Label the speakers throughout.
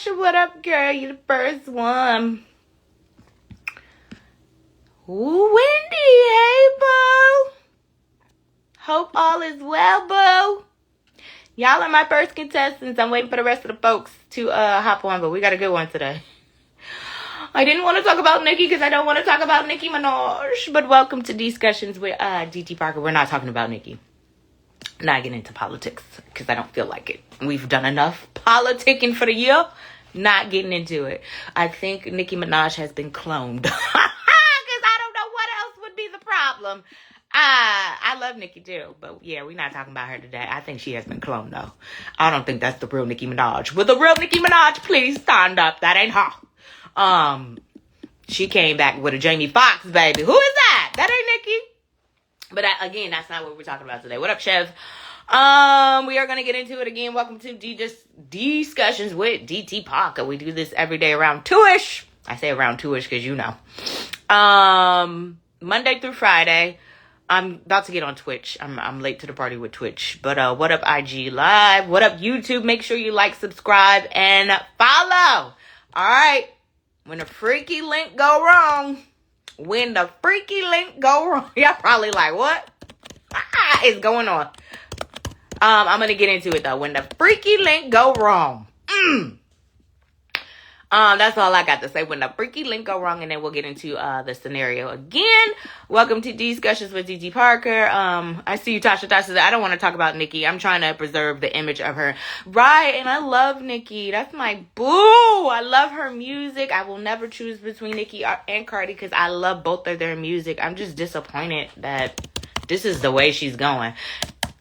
Speaker 1: What up, girl? You the first one. Ooh, Wendy. Hey, boo. Hope all is well, boo. Y'all are my first contestants. I'm waiting for the rest of the folks to hop on, but we got a good one today. I didn't want to talk about Nicki because I don't want to talk about Nicki Minaj. But welcome to Discussions with DT Parker. We're not talking about Nicki. Not getting into politics because I don't feel like it. We've done enough politicking for the year. Not getting into it. I think Nicki Minaj has been cloned. Because I don't know what else would be the problem. I love Nicki too. But yeah, we're not talking about her today. I think she has been cloned though. I don't think that's the real Nicki Minaj. Will the real Nicki Minaj please stand up? That ain't her. She came back with a Jamie Foxx baby. Who is that? That ain't Nicki. But again, that's not what we're talking about today. What up, Chev? We are going to get into it again. Welcome to Discussions with DT Parker. We do this every day around 2-ish. I say around 2-ish because you know. Monday through Friday. I'm about to get on Twitch. I'm late to the party with Twitch. But what up, IG Live? What up, YouTube? Make sure you like, subscribe, and follow. All right. When the freaky link go wrong. When the freaky link go wrong. Y'all probably like, what is going on? I'm going to get into it, though. When the freaky link go wrong. That's all I got to say. When the freaky link go wrong, and then we'll get into the scenario again. Welcome to Discussions with DT Parker. I see you, Tasha. Tasha said, I don't want to talk about Nicki. I'm trying to preserve the image of her. Right, and I love Nicki. That's my boo. I love her music. I will never choose between Nicki and Cardi because I love both of their music. I'm just disappointed that this is the way she's going.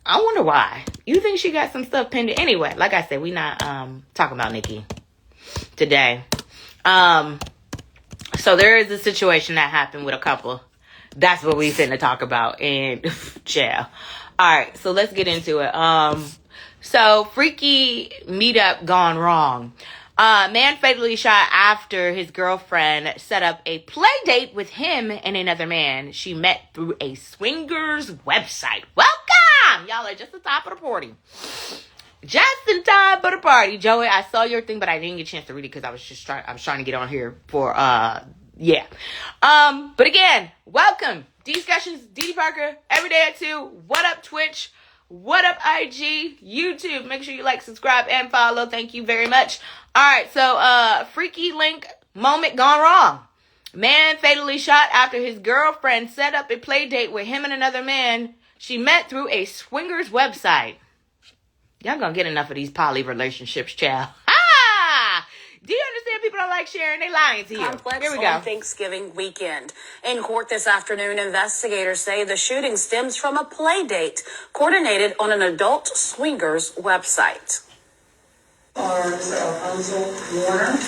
Speaker 1: I wonder why. You think she got some stuff pending? Anyway, like I said, we not talking about Nicki today. So there is a situation that happened with a couple. That's what we finna talk about in jail. Alright, so let's get into it. So freaky meetup gone wrong. Man fatally shot after his girlfriend set up a play date with him and another man she met through a swingers website. Welcome! Y'all are just the top of the party. Just in time for the party. Joey, I saw your thing, but I didn't get a chance to read it because I was trying to get on here for, yeah. But again, welcome. Discussions, DT Parker, every day at 2. What up, Twitch? What up, IG? YouTube. Make sure you like, subscribe, and follow. Thank you very much. All right, so, freaky link moment gone wrong. Man fatally shot after his girlfriend set up a play date with him and another man she met through a swingers website. Y'all gonna get enough of these poly relationships, child. Ah! Do you understand people don't like sharing? They lying to you.
Speaker 2: Complex
Speaker 1: Here we go.
Speaker 2: on Thanksgiving weekend. In court this afternoon, investigators say the shooting stems from a play date coordinated on an adult swingers website.
Speaker 3: Mr. Alfonso Warner.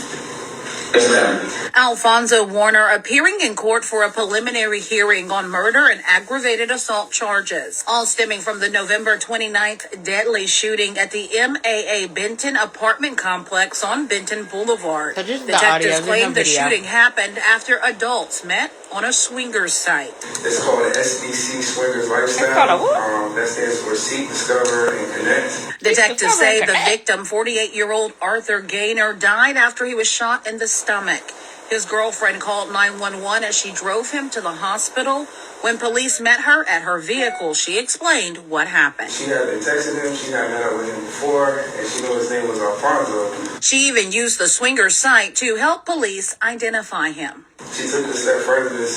Speaker 4: Yes, ma'am.
Speaker 2: Alfonso Warner appearing in court for a preliminary hearing on murder and aggravated assault charges, all stemming from the November 29th deadly shooting at the MAA Benton apartment complex on Benton Boulevard.
Speaker 1: So just the
Speaker 2: Detectives
Speaker 1: audio, there's no
Speaker 2: claim the
Speaker 1: video.
Speaker 2: shooting happened after adults met on a swingers site.
Speaker 4: It's called SBC Swingers Lifestyle.
Speaker 1: It's called a what?
Speaker 4: That stands for Seek, Discover, and Connect.
Speaker 2: Detectives say the
Speaker 1: Connect.
Speaker 2: victim, 48-year-old Arthur Gaynor, died after he was shot in the stomach. His girlfriend called 911 as she drove him to the hospital. When police met her at her vehicle, she explained what happened.
Speaker 4: She had been texting him. She had met up with him before, and she knew his name was Alfonso.
Speaker 2: She even used the swinger site to help police identify him.
Speaker 4: She took it a step further and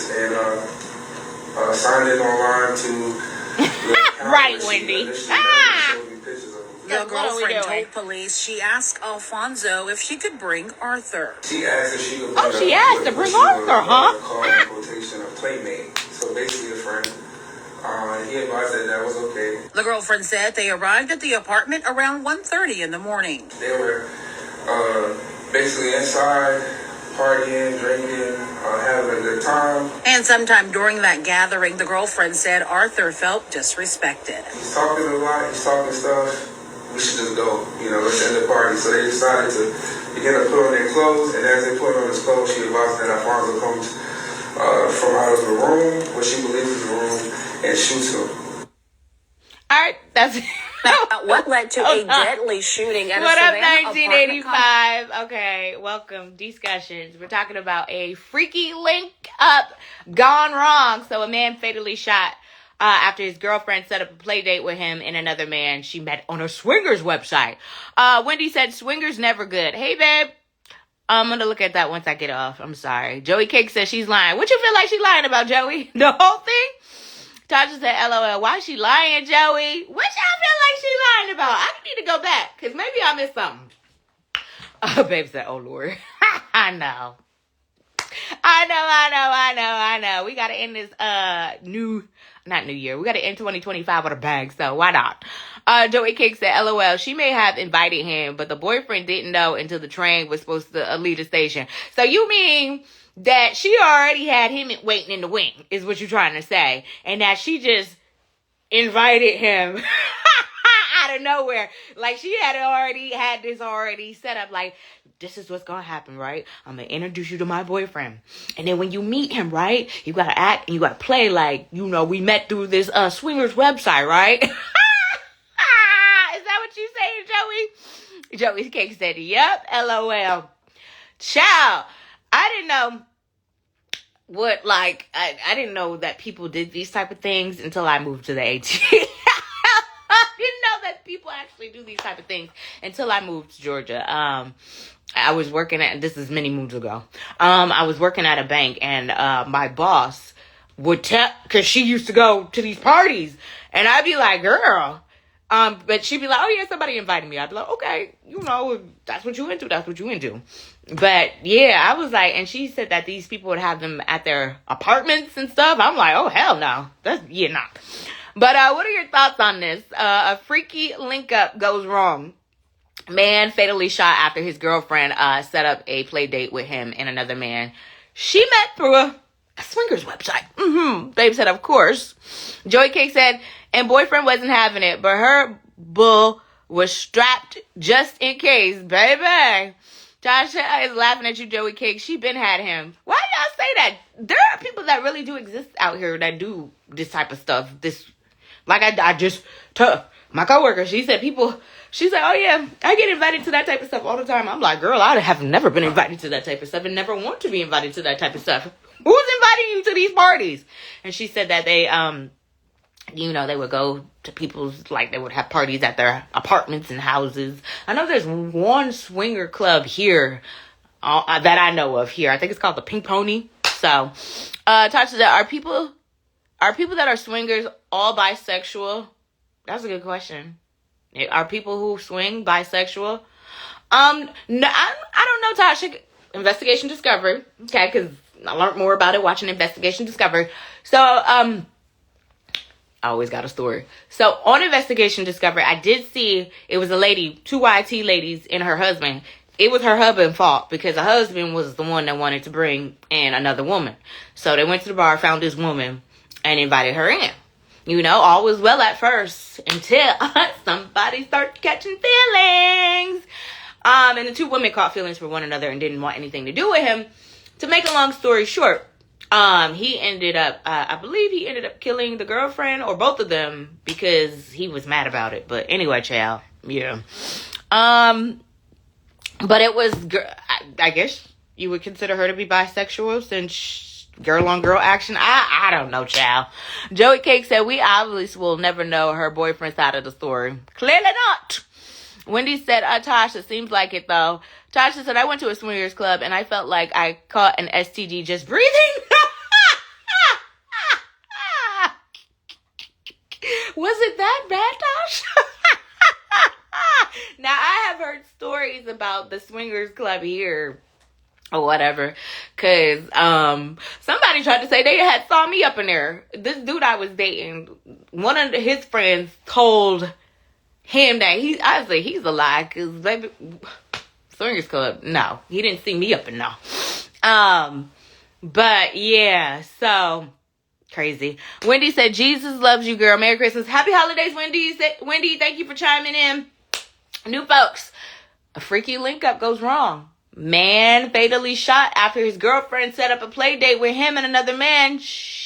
Speaker 4: signed it online to
Speaker 1: Right, Wendy. Ah!
Speaker 2: The
Speaker 1: What are we
Speaker 2: girlfriend
Speaker 1: doing?
Speaker 2: told police she asked Alfonso if she could bring Arthur.
Speaker 4: She asked if she could
Speaker 1: Oh, she asked to bring Arthur, huh?
Speaker 4: Called in quotation a playmate. So basically a friend. He advised that was okay.
Speaker 2: The girlfriend said they arrived at the apartment around 1:30 in the morning.
Speaker 4: They were basically inside, partying, drinking, having a good time.
Speaker 2: And sometime during that gathering, the girlfriend said Arthur felt disrespected.
Speaker 4: He's talking a lot, he's talking stuff. We should just go, let's end the party. So they decided to begin to put on their clothes, and as they put on his clothes, she advised that Alfonso comes from out of the room, what she believes is the room, and shoots him.
Speaker 1: All right, that's
Speaker 2: What led to a deadly shooting at
Speaker 1: What
Speaker 2: a
Speaker 1: up,
Speaker 2: Savannah apartment
Speaker 1: 1985? Okay, welcome. Discussions. We're talking about a freaky link up gone wrong. So a man fatally shot after his girlfriend set up a play date with him and another man she met on a swingers website. Wendy said swingers never good. Hey, babe. I'm going to look at that once I get off. I'm sorry. Joey Cake says she's lying. What you feel like she's lying about, Joey? The whole thing? Tasha said, LOL, why is she lying, Joey? What y'all feel like she lying about? I need to go back, because maybe I missed something. Oh, babe said, oh, Lord. I know. We got to end this not new year. We got to end 2025 with a bang, so why not? Joey Cake said, LOL, she may have invited him, but the boyfriend didn't know until the train was supposed to leave the station. So you mean that she already had him waiting in the wing, is what you're trying to say. And that she just invited him out of nowhere. Like she had this already set up. Like, this is what's going to happen, right? I'm going to introduce you to my boyfriend. And then when you meet him, right, you got to act and you got to play like, we met through this swingers website, right? Is that what you saying, Joey? Joey Cake said, yep, LOL. Ciao. I didn't know I didn't know that people did these type of things until I moved to the AT. I didn't know that people actually do these type of things until I moved to Georgia. I was working this is many moons ago. I was working at a bank and my boss would tell, cause she used to go to these parties and I'd be like, girl, but she'd be like, oh yeah, somebody invited me. I'd be like, okay, that's what you into. But yeah, I was like, and she said that these people would have them at their apartments and stuff. I'm like, oh hell no. But what are your thoughts on this? A freaky link up goes wrong. Man fatally shot after his girlfriend set up a play date with him and another man she met through a swingers website. Babe said, of course. Joey Cake said, and boyfriend wasn't having it, but her bull was strapped just in case, baby. Tasha is laughing at you, Joey Cake. She been had him. Why y'all say that? There are people that really do exist out here that do this type of stuff. I just told my coworker. She said, oh yeah, I get invited to that type of stuff all the time. I'm like, girl, I have never been invited to that type of stuff and never want to be invited to that type of stuff. Who's inviting you to these parties? And she said that they, they would go to people's, like, they would have parties at their apartments and houses. I know there's one swinger club here that I know of here. I think it's called the Pink Pony. So, Tasha said, are people that are swingers all bisexual? That's a good question. Are people who swing bisexual? No, I don't know, Tasha. Investigation Discovery. Okay, because I learned more about it watching Investigation Discovery. So, I always got a story. So on Investigation Discovery, I did see it was a lady, 2 YT ladies and her husband. It was her husband's fault because the husband was the one that wanted to bring in another woman. So they went to the bar, found this woman, and invited her in. All was well at first until somebody started catching feelings. And the 2 women caught feelings for one another and didn't want anything to do with him. To make a long story short, he ended up, I believe he ended up killing the girlfriend or both of them because he was mad about it. But anyway, child, yeah. But it was, I guess you would consider her to be bisexual since girl on girl action. I don't know, child. Joey Cake said, we obviously will never know her boyfriend's side of the story. Clearly not. Wendy said, Tasha, seems like it though. Tasha said, I went to a swingers club and I felt like I caught an STD just breathing. Was it that bad, Tasha? Now, I have heard stories about the swingers club here or whatever, because somebody tried to say they had saw me up in there. This dude I was dating, one of his friends told him that I was like, he's a lie, because baby, swingers club, no, he didn't see me up in there. But yeah, so crazy. Wendy said, Jesus loves you, girl. Merry Christmas. Happy holidays, Wendy. Wendy, thank you for chiming in. New folks, a freaky link up goes wrong. Man fatally shot after his girlfriend set up a play date with him and another man.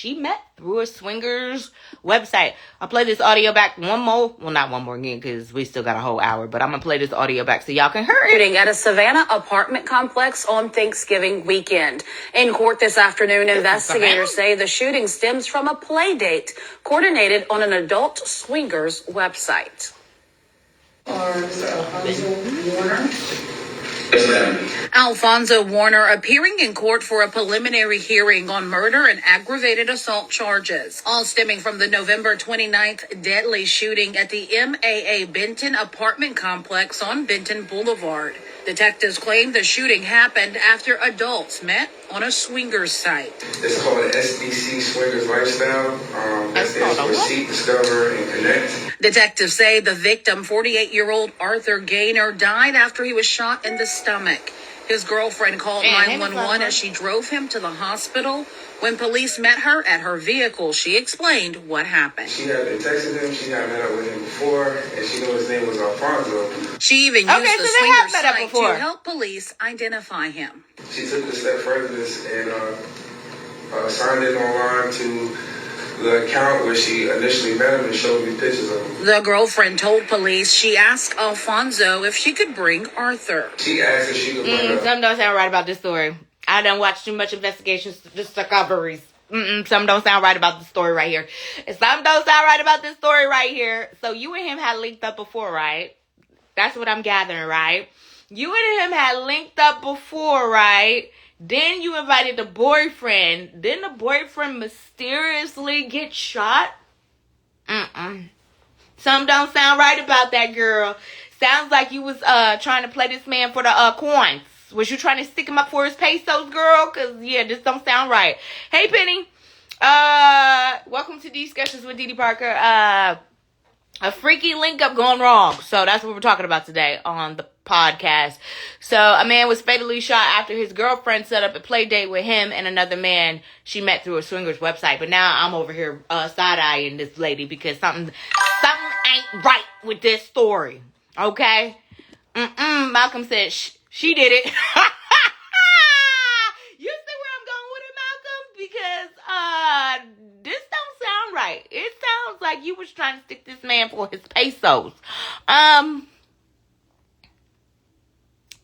Speaker 1: she met through a swingers website. I'll play this audio back one more. Well, not one more again because we still got a whole hour, but I'm going to play this audio back so y'all can hear it.
Speaker 2: Shooting at a Savannah apartment complex on Thanksgiving weekend. In court this afternoon, investigators say the shooting stems from a play date coordinated on an adult swingers website.
Speaker 3: Mr. Alfonso Warner.
Speaker 4: Yes, ma'am.
Speaker 2: Alfonso Warner appearing in court for a preliminary hearing on murder and aggravated assault charges, all stemming from the November 29th deadly shooting at the MAA Benton apartment complex on Benton Boulevard. Detectives claim the shooting happened after adults met on a swingers site.
Speaker 4: It's called an SDC Swingers Lifestyle. That stands for Seek, Discover, and Connect.
Speaker 2: Detectives say the victim, 48-year-old Arthur Gaynor, died after he was shot in the stomach. His girlfriend called 911 as she drove him to the hospital. When police met her at her vehicle, she explained what happened.
Speaker 4: She had been texting him. She had met up with him before, and she knew his name was Alfonso.
Speaker 2: She even used
Speaker 1: Okay,
Speaker 2: the
Speaker 1: so they have
Speaker 2: swingers
Speaker 1: met up
Speaker 2: site
Speaker 1: before.
Speaker 2: to help police identify him.
Speaker 4: She took it a step further and signed in online to the account where she initially met him and showed me pictures of him.
Speaker 2: The girlfriend told police she asked Alfonso if she could bring Arthur.
Speaker 4: She asked if she could bring up.
Speaker 1: Something don't sound right about this story. I done watched too much investigations, discoveries. Something don't sound right about the story right here. Something don't sound right about this story right here. So you and him had linked up before, right? That's what I'm gathering, right? You and him had linked up before, right? Then you invited the boyfriend. Then the boyfriend mysteriously gets shot? Something don't sound right about that, girl. Sounds like you was trying to play this man for the coins. Was you trying to stick him up for his pesos, girl? Because, yeah, this don't sound right. Hey, Penny. Welcome to Discussions with Didi Parker. A freaky link up gone wrong. So that's what we're talking about today on the podcast. So a man was fatally shot after his girlfriend set up a play date with him and another man she met through a swingers website. But now I'm over here side-eyeing this lady because something ain't right with this story. Okay? Malcolm said she did it. You see where I'm going with it, Malcolm? Because this don't sound right. It sounds like you was trying to stick this man for his pesos.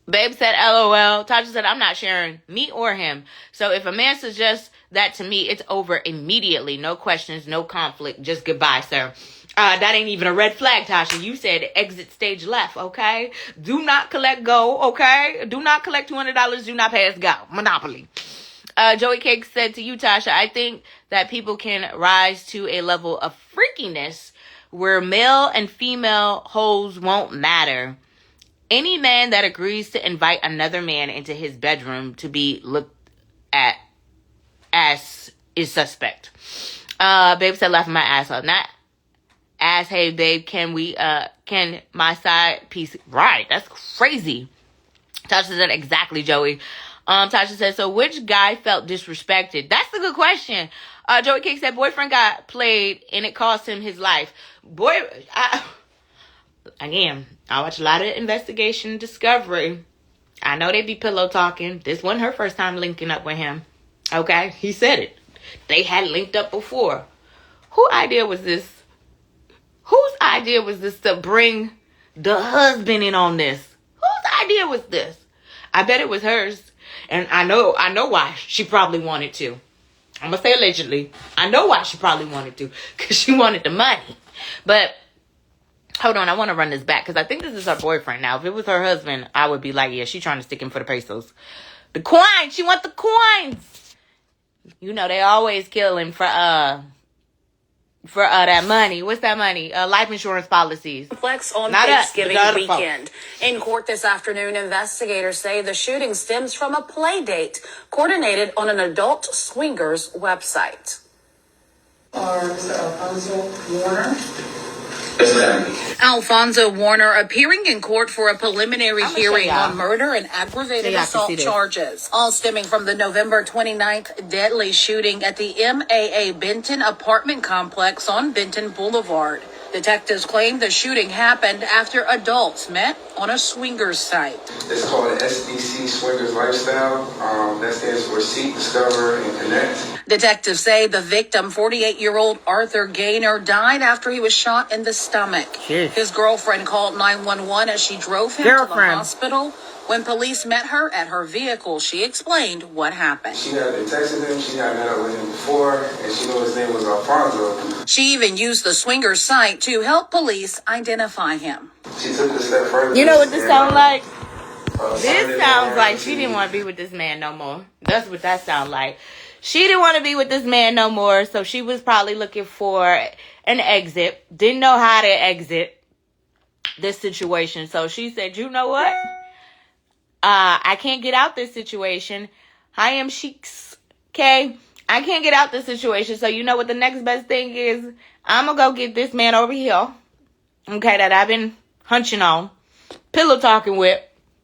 Speaker 1: Babe said, LOL. Tasha said, I'm not sharing me or him. So if a man suggests that to me, it's over immediately. No questions, no conflict. Just goodbye, sir. That ain't even a red flag, Tasha. You said exit stage left, okay? Do not collect go, okay? Do not collect $200. Do not pass go. Monopoly. Joey Cake said to you, Tasha, I think that people can rise to a level of freakiness where male and female hoes won't matter. Any man that agrees to invite another man into his bedroom to be looked at as is suspect. Babe said, laughing my ass off. Not ass, hey, babe, can my side piece... Right, that's crazy. Tasha said, exactly, Joey. Tasha said, so which guy felt disrespected? That's a good question. Joey Cake said, boyfriend got played and it cost him his life. Again, I watch a lot of investigation discovery. I know they be pillow talking. This wasn't her first time linking up with him. Okay? He said it. They had linked up before. Whose idea was this to bring the husband in on this? Whose idea was this? I bet it was hers. And I know why she probably wanted to. I'm going to say allegedly. I know why she probably wanted to. Because she wanted the money. But hold on, I want to run this back. Because I think this is her boyfriend now. If it was her husband, I would be like, yeah, she's trying to stick him for the pesos. The coins. She want the coins. You know, they always killing for that money. What's that money? Life insurance policies.
Speaker 2: Complex on
Speaker 1: Not
Speaker 2: Thanksgiving
Speaker 1: us,
Speaker 2: weekend. In court this afternoon, investigators say the shooting stems from a play date coordinated on an adult swingers website.
Speaker 3: Mr. Alfonso Warner.
Speaker 4: Yes, ma'am.
Speaker 2: Alfonso Warner appearing in court for a preliminary
Speaker 1: I'ma show
Speaker 2: hearing
Speaker 1: y'all.
Speaker 2: on murder and aggravated
Speaker 1: So y'all can
Speaker 2: assault
Speaker 1: see this.
Speaker 2: charges, all stemming from the November 29th deadly shooting at the MAA Benton apartment complex on Benton Boulevard. Detectives claim the shooting happened after adults met on a swingers site.
Speaker 4: It's called an SDC Swingers Lifestyle. That stands for Seek, Discover, and Connect.
Speaker 2: Detectives say the victim, 48-year-old Arthur Gaynor, died after he was shot in the stomach.
Speaker 1: Jeez.
Speaker 2: His girlfriend called 911 as she drove him to the hospital. When police met her at her vehicle, she explained what happened.
Speaker 4: She had been texting him, she had met up with him before, and she knew his name was Alfonso.
Speaker 2: She even used the swinger site to help police identify him.
Speaker 4: She took it a step further.
Speaker 1: You know what this sounds like?
Speaker 4: This
Speaker 1: This sounds like she didn't want to be with this man no more. That's what that sounds like. She didn't want to be with this man no more, so she was probably looking for an exit. Didn't know how to exit this situation. So she said, you know what? I can't get out this situation. I am Sheiks. Okay? I can't get out this situation. So you know what the next best thing is? I'm going to go get this man over here. Okay, that I've been hunching on. Pillow talking with.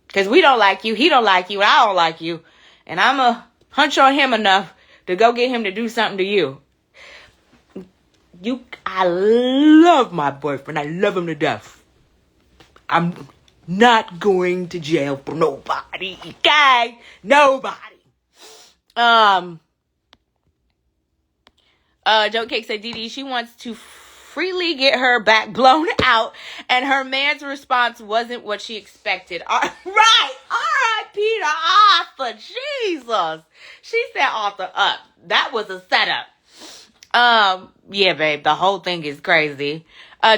Speaker 1: Because we don't like you. He don't like you. And I don't like you. And I'm going to hunch on him enough to go get him to do something to you. I love my boyfriend. I love him to death. I'm not going to jail for nobody. Okay? Nobody. Joe Cake said, Dee, she wants to freely get her back blown out, and her man's response wasn't what she expected. Right. R.I.P. to Arthur. Jesus. She set Arthur up. That was a setup. Yeah, babe, the whole thing is crazy.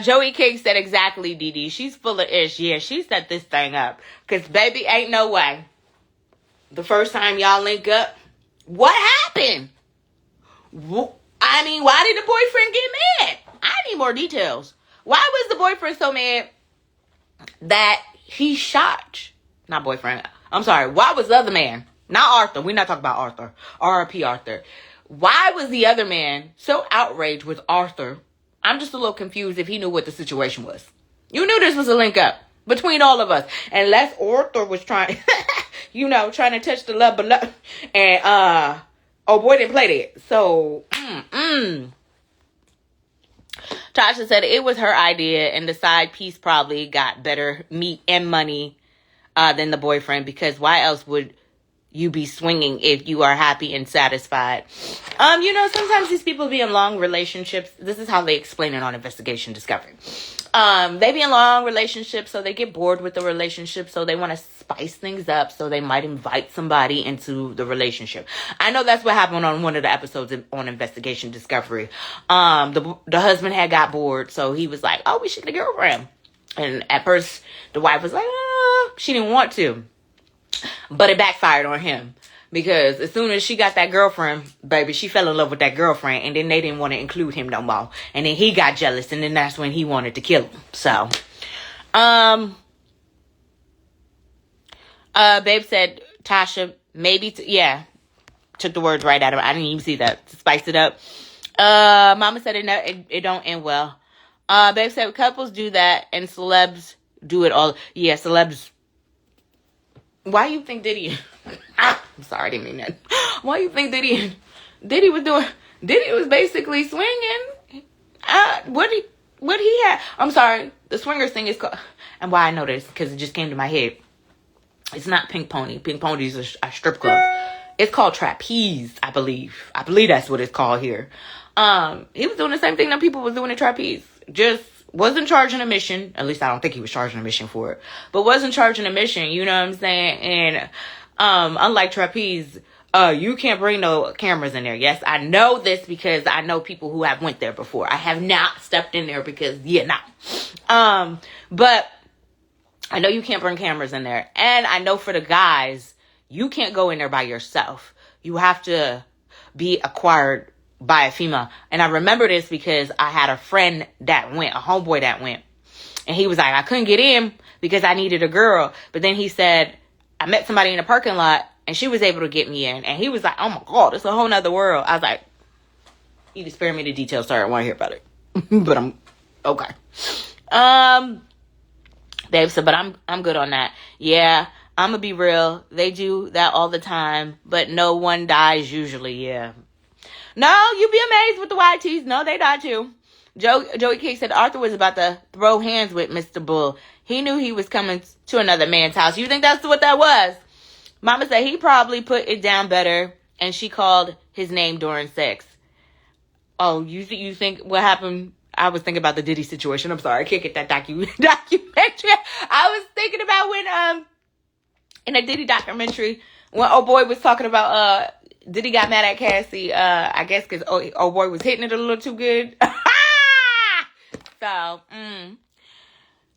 Speaker 1: Joey Cake said, exactly, Dee. She's full of ish. Yeah, she set this thing up. Because, baby, ain't no way. The first time y'all link up, what happened? I mean, why did the boyfriend get mad? I need more details. Why was the boyfriend so mad that he shot? Not boyfriend. I'm sorry. Why was the other man? Not Arthur. We're not talking about Arthur. R.I.P. Arthur. Why was the other man so outraged with Arthur? I'm just a little confused if he knew what the situation was. You knew this was a link up between all of us. Unless Arthur was trying, trying to touch the love below. And, oh boy, didn't play that. So, Tasha said it was her idea, and the side piece probably got better meat and money than the boyfriend, because why else would you be swinging if you are happy and satisfied? Sometimes these people be in long relationships. This is how they explain it on Investigation Discovery. They be in long relationships, so they get bored with the relationship, so they want to spice things up, so they might invite somebody into the relationship. I know that's what happened on one of the episodes on Investigation Discovery. The husband had got bored, so he was like, oh, we should get a girlfriend. And at first, the wife was like, she didn't want to. But it backfired on him. Because as soon as she got that girlfriend, baby, she fell in love with that girlfriend. And then they didn't want to include him no more. And then he got jealous. And then that's when he wanted to kill him. So, babe said, Tasha, maybe, took the words right out of it. I didn't even see that. Spice it up. Mama said it don't end well. Babe said couples do that and celebs do it all. Yeah, celebs. Why you think Diddy? I'm sorry, I didn't mean that. Why you think Diddy was basically swinging? What he had? I'm sorry. The swingers thing is called, and why I know this, because it just came to my head. It's not Pink Pony. Pink Pony's a strip club. It's called Trapeze, I believe. I believe that's what it's called here. He was doing the same thing that people was doing at Trapeze. Just wasn't charging admission. At least I don't think he was charging admission for it. But wasn't charging admission, you know what I'm saying? And unlike Trapeze, you can't bring no cameras in there. Yes, I know this because I know people who have went there before. I have not stepped in there because, but I know you can't bring cameras in there. And I know for the guys, you can't go in there by yourself. You have to be acquired by a female. And I remember this because I had a friend that went, a homeboy that went. And he was like, I couldn't get in because I needed a girl. But then he said, I met somebody in the parking lot and she was able to get me in. And he was like, oh my God, it's a whole nother world. I was like, you can spare me the details. Sorry, I want to hear about it. But I'm okay. Dave said, but I'm good on that. Yeah, I'm gonna be real. They do that all the time, but no one dies usually. Yeah. No, you be amazed with the YTs. No, they die too. Joey Cake said Arthur was about to throw hands with Mr. Bull. He knew he was coming to another man's house. You think that's what that was? Mama said he probably put it down better and she called his name during sex. Oh, you think what happened? I was thinking about the Diddy situation. I'm sorry, I can't get that documentary. I was thinking about when in a Diddy documentary when old boy was talking about Diddy got mad at Cassie. I guess because old boy was hitting it a little too good. So,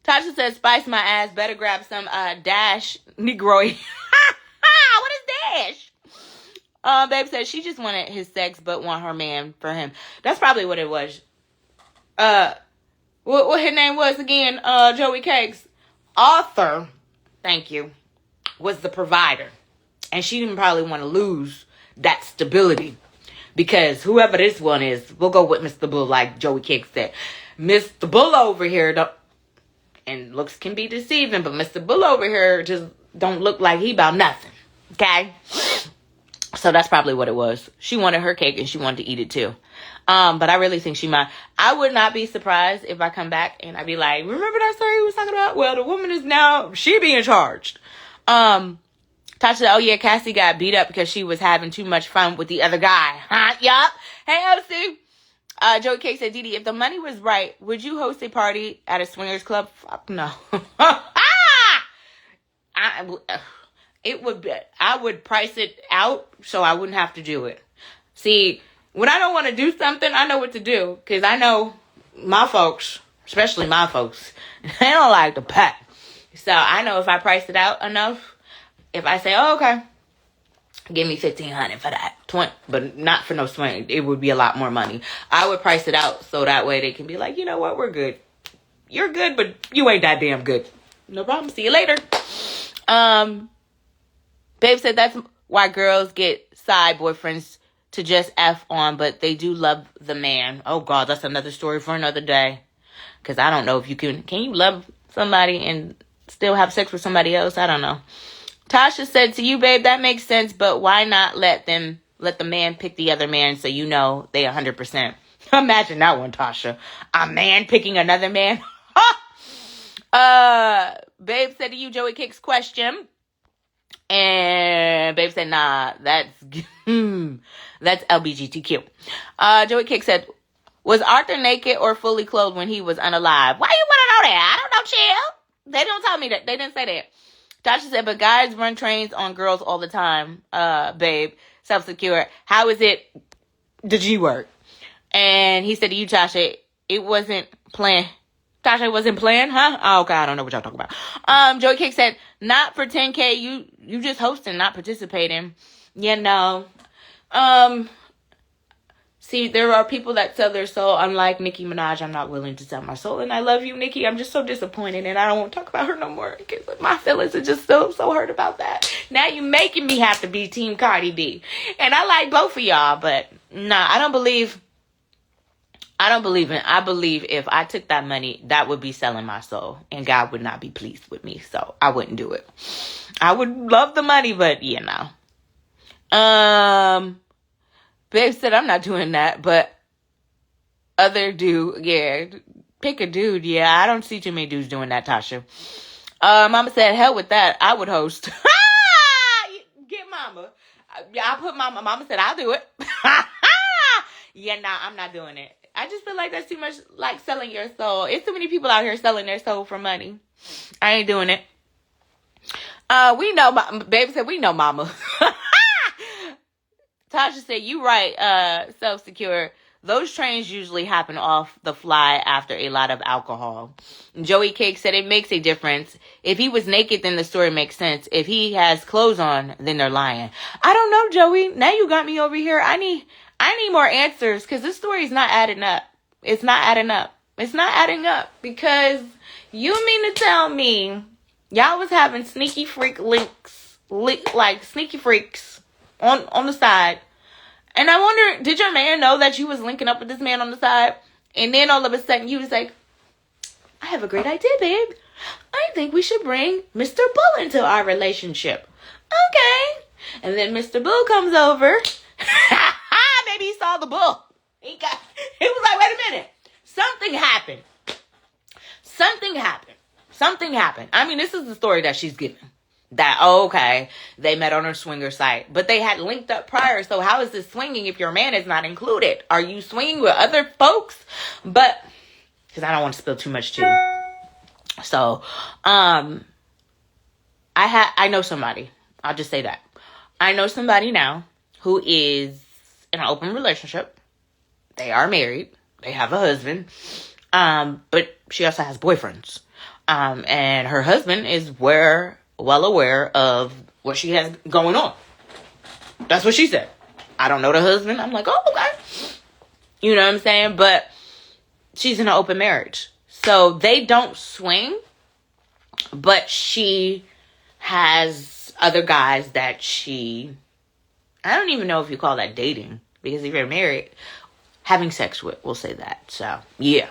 Speaker 1: Tasha says, spice my ass. Better grab some Dash Negroid. What is Dash? Babe said she just wanted his sex, but want her man for him. That's probably what it was. What his name was again? Joey Cakes. Arthur, thank you, was the provider. And she didn't probably want to lose that stability. Because whoever this one is, we'll go with Mr. Bull, like Joey Cakes said. Mr. Bull over here, and looks can be deceiving, but Mr. Bull over here just don't look like he about nothing. Okay? So that's probably what it was. She wanted her cake and she wanted to eat it too. But I really think she might. I would not be surprised if I come back and I'd be like, remember that story we was talking about? Well, the woman is now, she being charged. Tasha said, oh yeah, Cassie got beat up because she was having too much fun with the other guy. Huh? Yup. Hey, OC. Joey Cake said, Didi, if the money was right, would you host a party at a swingers club? Fuck no. I would price it out so I wouldn't have to do it. See, when I don't want to do something, I know what to do. Because I know my folks, especially my folks, they don't like to pay. So I know if I price it out enough, if I say, oh, okay, give me $1,500 for that, 20, but not for no swing, it would be a lot more money. I would price it out so that way they can be like, you know what, we're good. You're good, but you ain't that damn good. No problem. See you later. Babe said that's why girls get side boyfriends to just F on, but they do love the man. Oh God, that's another story for another day. Because I don't know if you can you love somebody and still have sex with somebody else? I don't know. Tasha said to you, babe, that makes sense, but why not let the man pick the other man so you know they 100%? Imagine that one, Tasha. A man picking another man. Babe said to you, Joey Cakes question. And babe said, nah, that's LBGTQ. Joey Cake said, was Arthur naked or fully clothed when he was unalive? Why you want to know that? I don't know, chill. They don't tell me that. They didn't say that. Tasha said, but guys run trains on girls all the time, babe. Self-secure. How is it the G word? And he said to you, Tasha, it wasn't planned. Tasha, it wasn't planned, huh? Oh, okay, I don't know what y'all talking about. Joey Cake said, not for 10K, you just hosting, not participating. Yeah, no. See, there are people that sell their soul. Unlike Nicki Minaj, I'm not willing to sell my soul. And I love you, Nicki. I'm just so disappointed. And I don't want to talk about her no more. Because my feelings are just so hurt about that. Now you making me have to be Team Cardi B. And I like both of y'all. But nah, I don't believe in it. I believe if I took that money, that would be selling my soul. And God would not be pleased with me. So I wouldn't do it. I would love the money, but you know. Babe said, I'm not doing that, but other dude, yeah, pick a dude, yeah, I don't see too many dudes doing that, Tasha. Mama said, hell with that, I would host. Get mama. I put mama said, I'll do it. Yeah, nah, I'm not doing it. I just feel like that's too much like selling your soul. It's too many people out here selling their soul for money. I ain't doing it. We know, baby said, we know mama. Tasha said, you right, self-secure. Those trains usually happen off the fly after a lot of alcohol. Joey Cake said it makes a difference. If he was naked, then the story makes sense. If he has clothes on, then they're lying. I don't know, Joey. Now you got me over here. I need more answers because this story is not adding up. It's not adding up. It's not adding up because you mean to tell me y'all was having sneaky freak links, like sneaky freaks on the side. And I wonder, did your man know that you was linking up with this man on the side? And then all of a sudden you was like, I have a great idea, babe. I think we should bring Mr. Bull into our relationship. Okay. And then Mr. Bull comes over. Maybe he saw the bull. He was like, wait a minute. Something happened. I mean, this is the story that she's giving. that, oh, okay, they met on a swinger site, but they had linked up prior. So how is this swinging if your man is not included? Are you swinging with other folks? But because I don't want to spill too much tea. So, I know somebody. I'll just say that. I know somebody now who is in an open relationship. They are married. They have a husband. But she also has boyfriends. And her husband is well aware of what she has going on. That's what she said. I don't know the husband. I'm like, oh, okay. You know what I'm saying? But she's in an open marriage. So they don't swing. But she has other guys that I don't even know if you call that dating. Because if you're married, having sex with, we'll say that. So, yeah.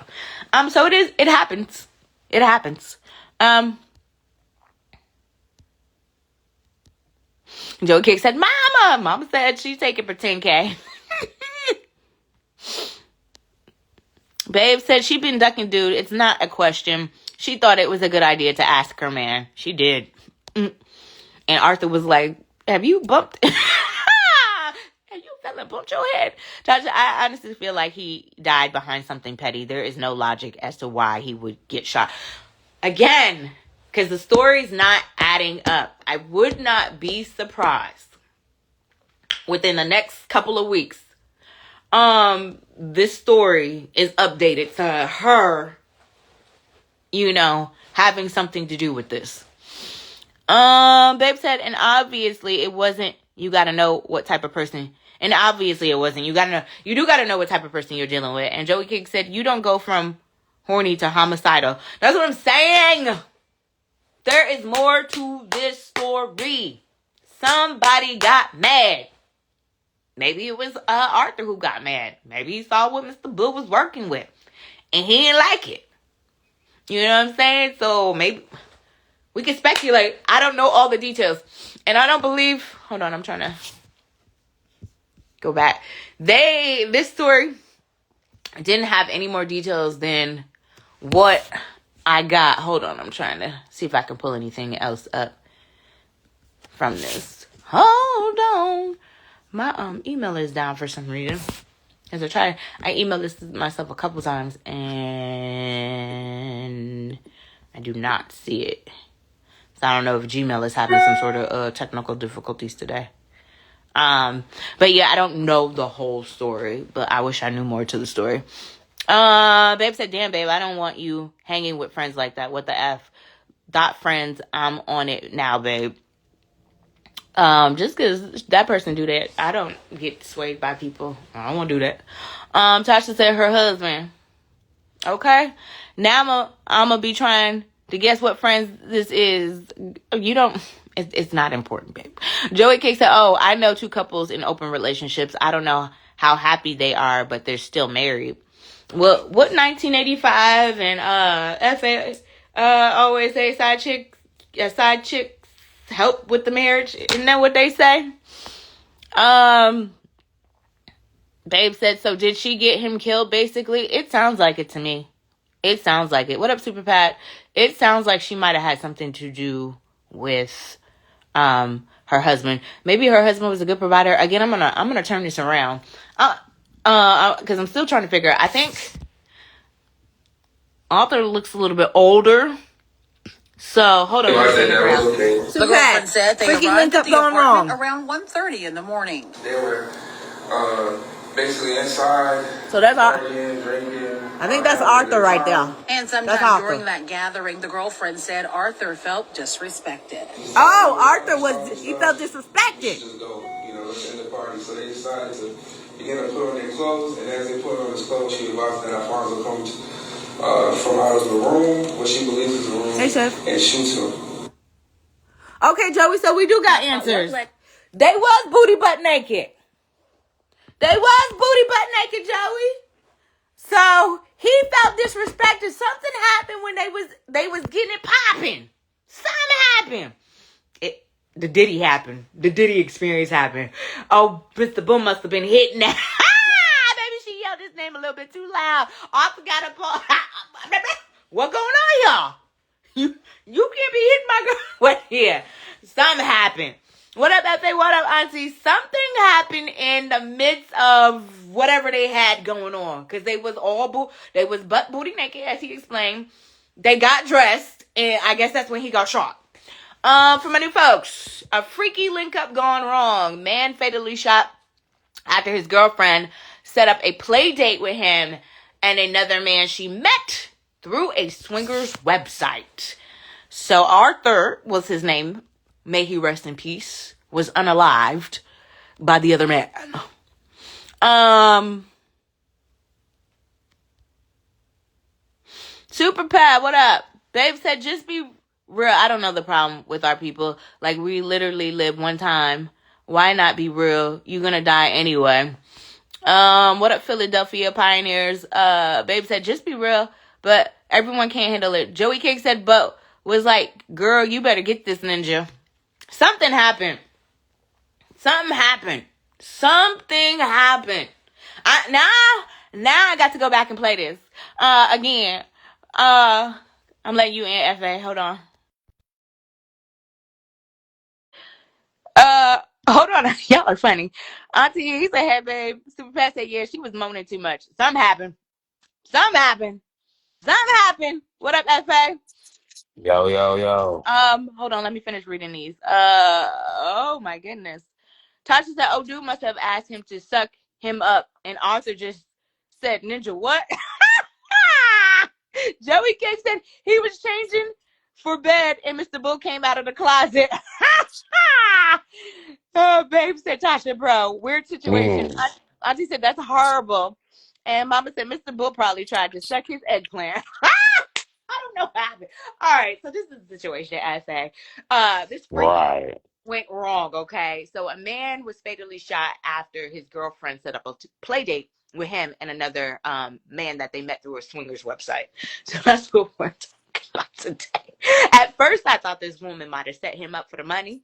Speaker 1: So it happens. It happens. Joe Kick said, Mama said she's taking for 10K. Babe said she been ducking dude. It's not a question. She thought it was a good idea to ask her man. She did. And Arthur was like, have you bumped? Have you fella bumped your head? Tasha, I honestly feel like he died behind something petty. There is no logic as to why he would get shot. Again, because the story's not adding up. I would not be surprised within the next couple of weeks. This story is updated to her, having something to do with this. Babe said, and obviously it wasn't, you gotta know what type of person, and obviously it wasn't, you do gotta know what type of person you're dealing with. And Joey Kick said, you don't go from horny to homicidal. That's what I'm saying. There is more to this story. Somebody got mad. Maybe it was Arthur who got mad. Maybe he saw what Mr. Boo was working with. And he didn't like it. You know what I'm saying? So maybe we can speculate. I don't know all the details. And I don't believe... Hold on, I'm trying to go back. This story didn't have any more details than what I got. Hold on, I'm trying to see if I can pull anything else up from this. Hold on. My email is down for some reason. As I emailed this to myself a couple times and I do not see it. So I don't know if Gmail is having some sort of technical difficulties today. But yeah, I don't know the whole story, but I wish I knew more to the story. Babe said, damn, babe, I don't want you hanging with friends like that. What the F? Friends, I'm on it now, babe. Just because that person do that, I don't get swayed by people. I don't want to do that. Tasha said her husband. Okay. Now I'm going to be trying to guess what friends this is. It's not important, babe. Joey Kick said, oh, I know 2 couples in open relationships. I don't know how happy they are, but they're still married. Well, what 1985 and FA always say side chicks help with the marriage? Isn't that what they say? Babe said, so did she get him killed, basically? It sounds like it to me. It sounds like it. What up, Super Pat? It sounds like she might have had something to do with her husband. Maybe her husband was a good provider. Again, I'm gonna turn this around. Because I'm still trying to figure out. I think Arthur looks a little bit older. So, hold on.
Speaker 2: The girlfriend said they arrived at the apartment around 1:30 in the morning.
Speaker 4: They were basically inside.
Speaker 1: So that's
Speaker 4: drinking.
Speaker 1: I think that's Arthur right there.
Speaker 2: And sometime during that gathering, the girlfriend said Arthur felt disrespected.
Speaker 1: Oh, he felt disrespected.
Speaker 4: Just go, let's end the party. So they decided to begin to put on their clothes, and as they put on his clothes, she advised that Alfonso comes from out of the room, what she believes is the room, and shoots him.
Speaker 1: Okay, Joey, so we do got answers. They was booty butt naked. Joey. So he felt disrespected. Something happened when they was getting it popping. Something happened. The Diddy happened. The Diddy experience happened. Oh, Mr. Boom must have been hitting that. Maybe she yelled his name a little bit too loud. I forgot to pull. What going on, y'all? You can't be hitting my girl. What? Yeah, something happened. What up, FA? What up, Auntie? Something happened in the midst of whatever they had going on, because they was they was butt booty naked, as he explained. They got dressed, and I guess that's when he got shot. For my new folks, a freaky link up gone wrong. Man fatally shot after his girlfriend set up a play date with him and another man she met through a swingers website. So Arthur was his name, may he rest in peace, was unalived by the other man. Super Pat, what up? Babe said, just be real. I don't know the problem with our people. Like, we literally live one time. Why not be real? You're gonna die anyway. What up, Philadelphia Pioneers? Babe said, just be real, but everyone can't handle it. Joey Cake said, but was like, girl, you better get this, ninja. Something happened. Something happened. Now I got to go back and play this. Again. I'm letting you in, FA. Hold on. Hold on. Y'all are funny. Auntie, he said, hey, babe. Super Pat said, yeah, she was moaning too much. Something happened. What up, FA?
Speaker 5: Yo, yo, yo.
Speaker 1: Hold on. Let me finish reading these. Oh my goodness. Tasha said, oh, dude must have asked him to suck him up. And Arthur just said, ninja, what? Joey Cake said he was changing for bed and Mr. Bull came out of the closet. Oh, babe said, Tasha, bro, weird situation.
Speaker 5: Mm,
Speaker 1: Auntie said, that's horrible. And Mama said, Mr. Bull probably tried to suck his eggplant. I don't know what happened. All right, so this is the situation, I say. This freaky
Speaker 5: right.
Speaker 1: went wrong, okay? So a man was fatally shot after his girlfriend set up a play date with him and another man that they met through a swingers website. So that's what we're talking about today. At first, I thought this woman might have set him up for the money,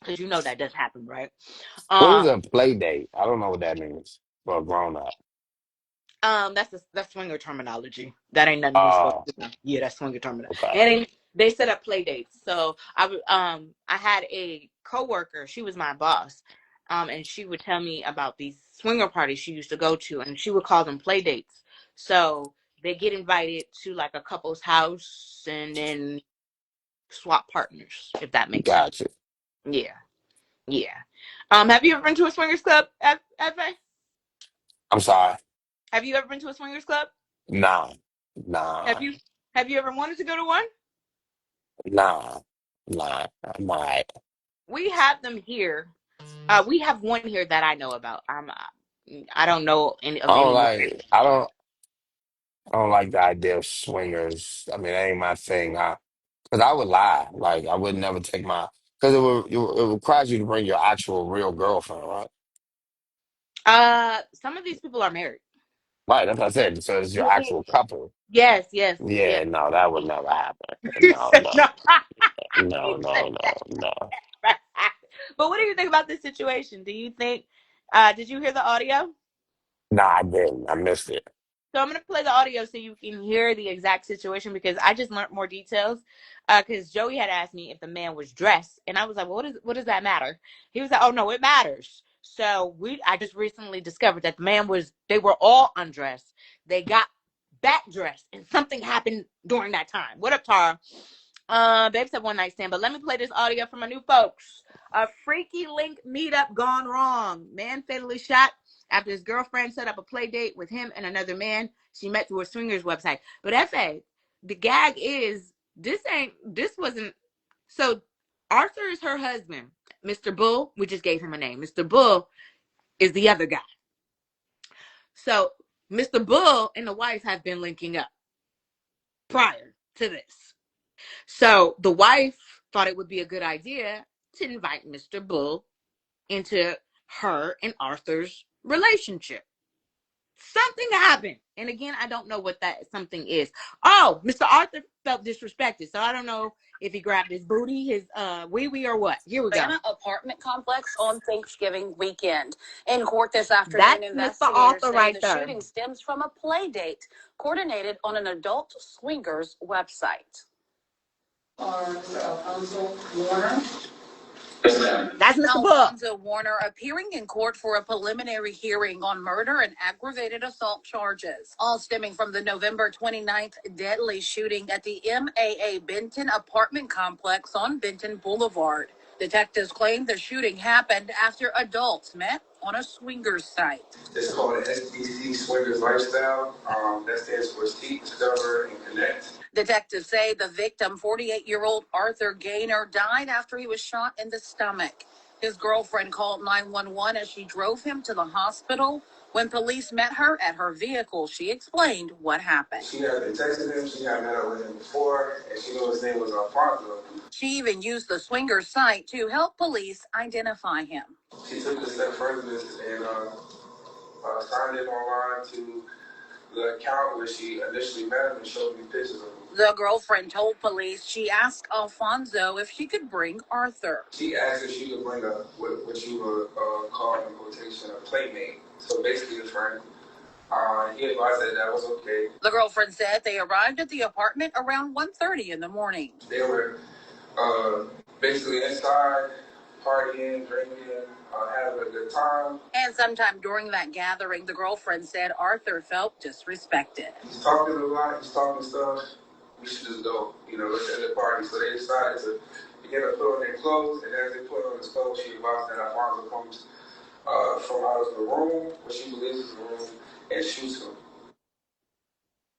Speaker 1: because you know that does happen, right?
Speaker 5: What is
Speaker 1: Um,
Speaker 5: a play date? I don't know what that means for a grown up.
Speaker 1: that's swinger terminology. That ain't nothing you supposed
Speaker 5: Oh,
Speaker 1: to know. Yeah, that's swinger terminology.
Speaker 5: okay.
Speaker 1: And they set up play dates. So I had a coworker. She was my boss, and she would tell me about these swinger parties she used to go to, and she would call them play dates. So they get invited to like a couple's house and then swap partners, if that makes sense.
Speaker 5: Gotcha.
Speaker 1: Yeah, yeah. Have you ever been to a swingers club, FA?
Speaker 5: I'm sorry.
Speaker 1: Have you ever been to a swingers club?
Speaker 5: Nah, nah,
Speaker 1: Have you have you ever wanted to go to one?
Speaker 5: nah, nah. I'm all right.
Speaker 1: We have them here. We have one here that I know about. I don't know any
Speaker 5: I
Speaker 1: of
Speaker 5: don't
Speaker 1: any more.
Speaker 5: like. I don't like the idea of swingers. I mean, that ain't my thing. Because I would lie. Like I would never take my. Because it requires you to bring your actual real girlfriend, right?
Speaker 1: Some of these people are married.
Speaker 5: Right. That's what I said. So it's your
Speaker 1: Yeah, yeah,
Speaker 5: actual
Speaker 1: yeah.
Speaker 5: couple.
Speaker 1: Yes, yes, yes.
Speaker 5: Yeah. No, that would never happen.
Speaker 1: You
Speaker 5: No,
Speaker 1: said
Speaker 5: no,
Speaker 1: no.
Speaker 5: no,
Speaker 1: You said
Speaker 5: no, no,
Speaker 1: that.
Speaker 5: no.
Speaker 1: But what do you think about this situation? Do you think? Did you hear the audio?
Speaker 5: Nah, I didn't. I missed it.
Speaker 1: So I'm gonna play the audio so you can hear the exact situation, because I just learned more details. Because Joey had asked me if the man was dressed, and I was like, well, what does that matter? He was like, oh no, it matters. So I just recently discovered that they were all undressed. They got back dressed, and something happened during that time. What up, Tara? Babe said one night stand, but let me play this audio for my new folks. A freaky link meetup gone wrong. Man fatally shot after his girlfriend set up a play date with him and another man she met through a swingers website. But FA, the gag is this wasn't. So Arthur is her husband. Mr. Bull, we just gave him a name. Mr. Bull is the other guy. So Mr. Bull and the wife have been linking up prior to this. So the wife thought it would be a good idea to invite Mr. Bull into her and Arthur's relationship. Something happened. And again, I don't know what that something is. Oh, Mr. Arthur felt disrespected. So I don't know if he grabbed his booty, his wee or what. Here we go.
Speaker 2: Savannah apartment complex on Thanksgiving weekend. In court this afternoon,
Speaker 1: That's Mr.
Speaker 2: investigators
Speaker 1: Arthur
Speaker 2: say
Speaker 1: right
Speaker 2: the
Speaker 1: there.
Speaker 2: shooting stems from a play date coordinated on an adult swingers website.
Speaker 3: are Mr. Alfonso Warner.
Speaker 1: That's Mr. Bull.
Speaker 2: Alfonso Warner appearing in court for a preliminary hearing on murder and aggravated assault charges, all stemming from the November 29th deadly shooting at the MAA Benton apartment complex on Benton Boulevard. Detectives claim the shooting happened after adults met on a swingers site.
Speaker 4: It's called an SDC Swingers Lifestyle. That stands for Seek, Discover, and Connect. Detectives say the victim, 48-year-old Arthur Gaynor, died after he was shot in the stomach. His girlfriend called 911 as she drove him to the hospital. When police met her at her vehicle, she explained what happened. She had been texting him, she had met up with him before, and she knew his name was Alfonso. She even used the swinger site to help police identify him. She took it a step further and signed in online to the account where she initially met him and showed me pictures of him. The girlfriend told police she asked Alfonso if she could bring Arthur. She asked if she could bring what you would call in quotation a playmate. So basically a friend. He advised that was okay. The girlfriend said they arrived at the apartment around 1:30 in the morning. They were basically inside, partying, drinking, having a good time. And sometime during that gathering, the girlfriend said Arthur felt disrespected. He's talking a lot, he's talking stuff. We should just go, let's end the party. So they decided to begin to put on their clothes, and as they put on his clothes, she advised that Alfonso comes from out of the room, what she believes is the room, and shoots him.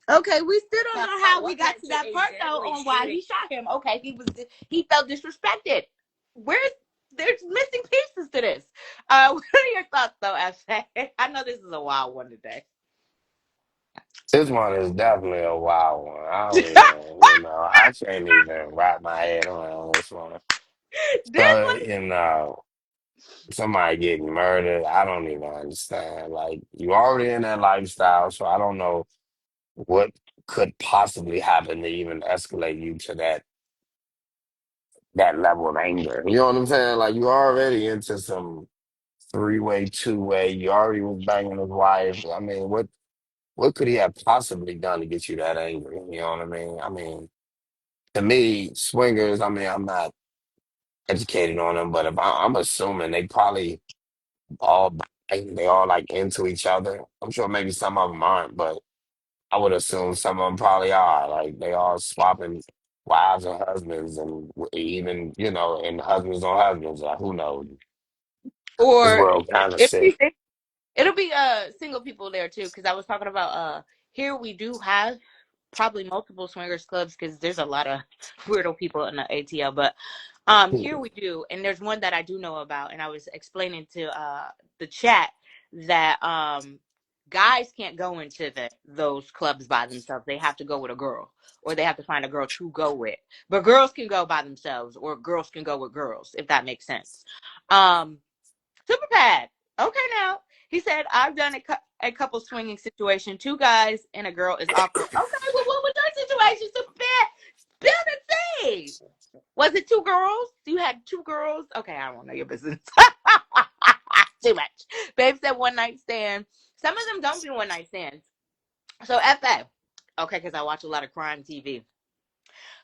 Speaker 1: Okay, we still don't know how we got to that part though on why he shot him. Okay, he felt disrespected. There's missing pieces to this. What are your thoughts though, F.A.? I know this is a wild one today.
Speaker 5: This one is definitely a wild one. I don't even, I can't even wrap my head around this one.
Speaker 1: This
Speaker 5: So,
Speaker 1: one,
Speaker 5: somebody getting murdered, I don't even understand. Like, you already in that lifestyle, so I don't know what could possibly happen to even escalate you to that level of anger. You know what I'm saying? Like, you already into some three-way, two-way. You already was banging his wife. I mean, what could he have possibly done to get you that angry? You know what I mean? I mean, to me, swingers, I mean, I'm not educated on them, but if I'm assuming they probably all they all like into each other. I'm sure maybe some of them aren't, but I would assume some of them probably are. Like they all swapping wives and husbands, and even and husbands on husbands. Like who knows? This
Speaker 1: or
Speaker 5: world kind of
Speaker 1: it'll
Speaker 5: sick.
Speaker 1: be it'll be single people there too, because I was talking about here we do have probably multiple swingers clubs because there's a lot of weirdo people in the ATL, but here we do, and there's one that I do know about, and I was explaining to the chat that guys can't go into those clubs by themselves. They have to go with a girl, or they have to find a girl to go with. But girls can go by themselves, or girls can go with girls, if that makes sense. Super pad. Okay, now he said I've done a couple swinging situation. Two guys and a girl is awkward. Okay, well, what was your situation? Super pad. Spill the tea. Was it two girls? You had two girls? Okay, I don't know your business. Too much. Babe said one night stand. Some of them don't do one night stands. So FA. Okay, because I watch a lot of crime TV.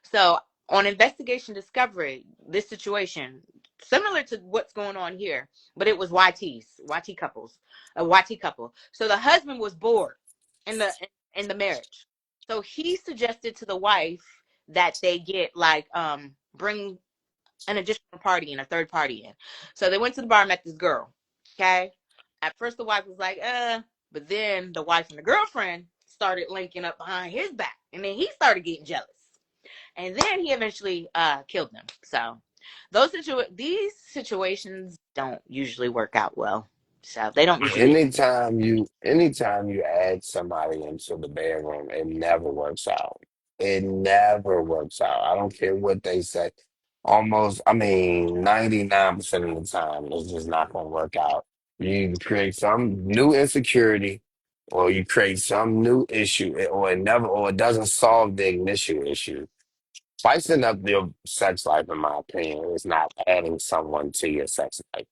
Speaker 1: So on Investigation Discovery, this situation, similar to what's going on here, but it was YT couples, a YT couple. So the husband was bored in the marriage. So he suggested to the wife that they get bring an additional party in, a third party in. So they went to the bar and met this girl. Okay. At first the wife was like, but then the wife and the girlfriend started linking up behind his back. And then he started getting jealous. And then he eventually killed them. So these situations don't usually work out well. So they don't usually.
Speaker 5: Anytime you add somebody into the bedroom, it never works out. It never works out. I don't care what they say. Almost, I mean, 99% of the time, it's just not going to work out. You create some new insecurity, or you create some new issue, or it doesn't solve the initial issue. Spicing up your sex life, in my opinion, is not adding someone to your sex life.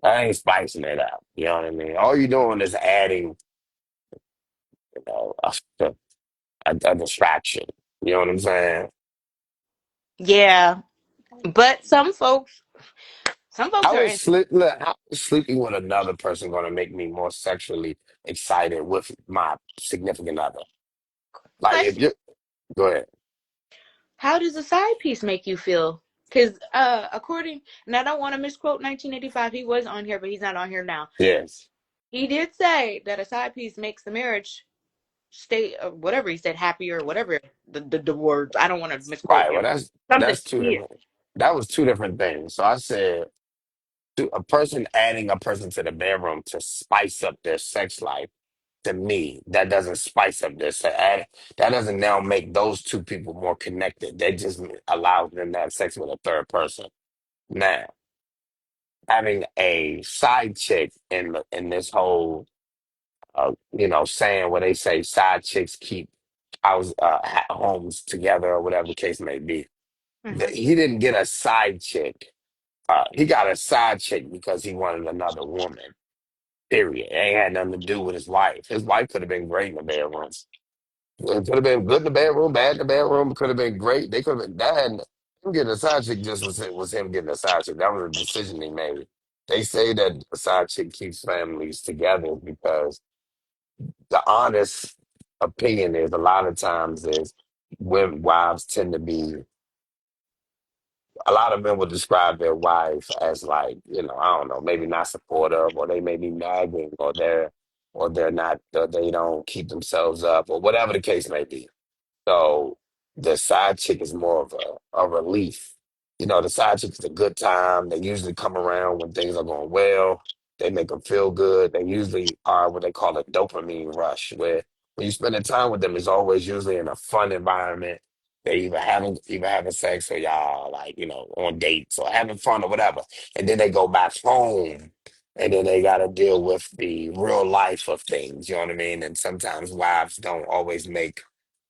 Speaker 5: I ain't spicing it up. You know what I mean? All you're doing is adding, you know, a, a distraction. You know what I'm saying?
Speaker 1: Yeah, but some folks
Speaker 5: I
Speaker 1: are
Speaker 5: was
Speaker 1: in.
Speaker 5: sleep. Look, how is sleeping with another person going to make me more sexually excited with my significant other? Like, if
Speaker 1: Question:
Speaker 5: you go ahead,
Speaker 1: how does a side piece make you feel? Because according, and I don't want to misquote 1985. He was on here, but he's not on here now.
Speaker 5: yes,
Speaker 1: He did say that a side piece makes the marriage stay, whatever he said, happier, whatever the words. I don't want to misquote
Speaker 5: right. Well,
Speaker 1: him. Something.
Speaker 5: that's two
Speaker 1: Yeah.
Speaker 5: different. That was two different things. So I said, a person adding a person to the bedroom to spice up their sex life. To me, that doesn't spice up this. That doesn't now make those two people more connected. They just allows them to have sex with a third person. Now, having a side chick in this whole, saying where they say side chicks keep homes together or whatever the case may be.
Speaker 1: Hmm.
Speaker 5: He didn't get a side chick. He got a side chick because he wanted another woman. Period. It ain't had nothing to do with his wife. His wife could have been great in the bedroom. It could have been good in the bedroom, bad in the bedroom. It could have been great. They could have been that. Him getting a side chick just was him getting a side chick. That was a decision he made. They say that a side chick keeps families together because the honest opinion is a lot of times is when wives tend to be a lot of men would describe their wife as like, I don't know, maybe not supportive, or they may be nagging, or they're not, they don't keep themselves up, or whatever the case may be. So the side chick is more of a relief. The side chick is a good time. They usually come around when things are going well. They make them feel good. They usually are what they call a dopamine rush, where when you spend the time with them, it's always usually in a fun environment. They either having sex, or y'all like, on dates or having fun or whatever. And then they go back home, and then they gotta deal with the real life of things, you know what I mean? And sometimes wives don't always make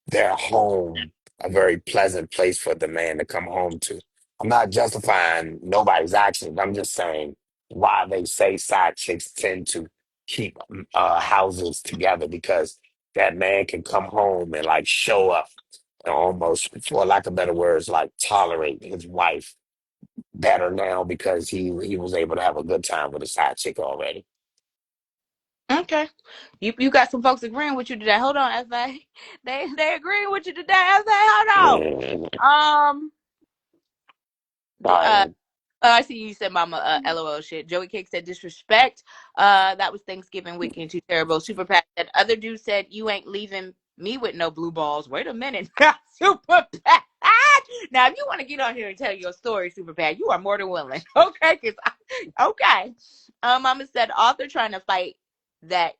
Speaker 5: their home a very pleasant place for the man to come home to. I'm not justifying nobody's actions. I'm just saying why they say side chicks tend to keep houses together, because that man can come home and like show up and almost, for lack of better words, like tolerate his wife better now because he was able to have a good time with a side chick already.
Speaker 1: Okay. You got some folks agreeing with you today. Hold on, FA. They agreeing with you today. FA, hold
Speaker 5: Mm,
Speaker 1: on. Uh,
Speaker 5: right.
Speaker 1: I see you said mama LOL shit. Joey Cake said disrespect. That was Thanksgiving weekend, too terrible. Super Pat said other dude said you ain't leaving me with no blue balls. Wait a minute. Super Pat. Now if you want to get on here and tell your story, Super Pat, you are more than willing. Okay, okay. Mama said author trying to fight that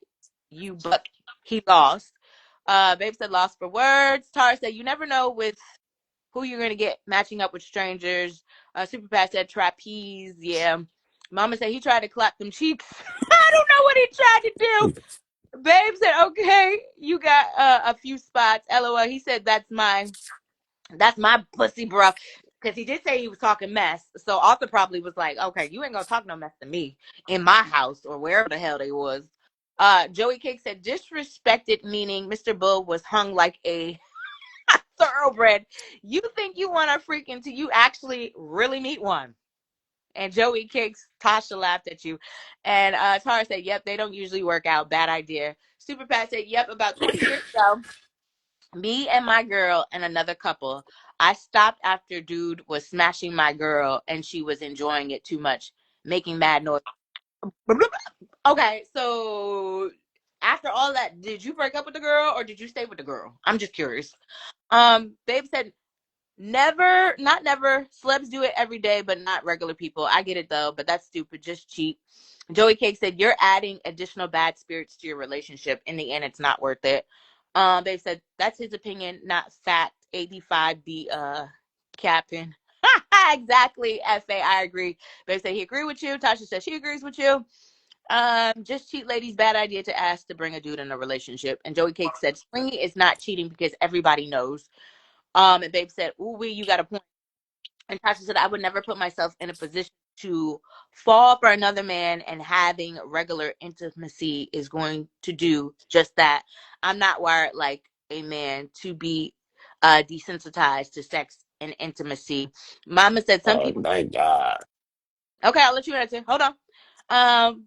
Speaker 1: you but he lost. Babe said lost for words. Tara said you never know with who you're gonna get matching up with strangers. Super Pat said trapeze. Yeah. Mama said he tried to clap them cheeks. I don't know what he tried to do. Babe said, okay, you got a few spots. LOL. He said that's my pussy, bro. Because he did say he was talking mess. So Arthur probably was like, okay, you ain't gonna talk no mess to me in my house or wherever the hell they was. Joey Cake said disrespected, meaning Mr. Bull was hung like a thoroughbred. You think you want to freak until you actually really meet one. And Joey Kicks, Tasha laughed at you. And Tara said, yep, they don't usually work out. Bad idea. Super Pat said, yep, about 20 years ago, me and my girl and another couple, I stopped after dude was smashing my girl and she was enjoying it too much, making mad noise. Okay, so after all that, did you break up with the girl or did you stay with the girl? I'm just curious. Babe said, never, not never. Celebs do it every day, but not regular people. I get it though, but that's stupid. Just cheat. Joey Cake said you're adding additional bad spirits to your relationship. In the end, it's not worth it. They said that's his opinion, not fact. 85 the captain. Exactly, FA. I agree. They say he agree with you. Tasha says she agrees with you. Just cheat ladies, bad idea to ask to bring a dude in a relationship. And Joey Cake said springy is not cheating because everybody knows. And Babe said, ooh, wee, you got a point. And Tasha said, I would never put myself in a position to fall for another man, and having regular intimacy is going to do just that. I'm not wired like a man to be desensitized to sex and intimacy. Mama said some people.
Speaker 5: Thank God.
Speaker 1: Okay, I'll let you answer. Hold on.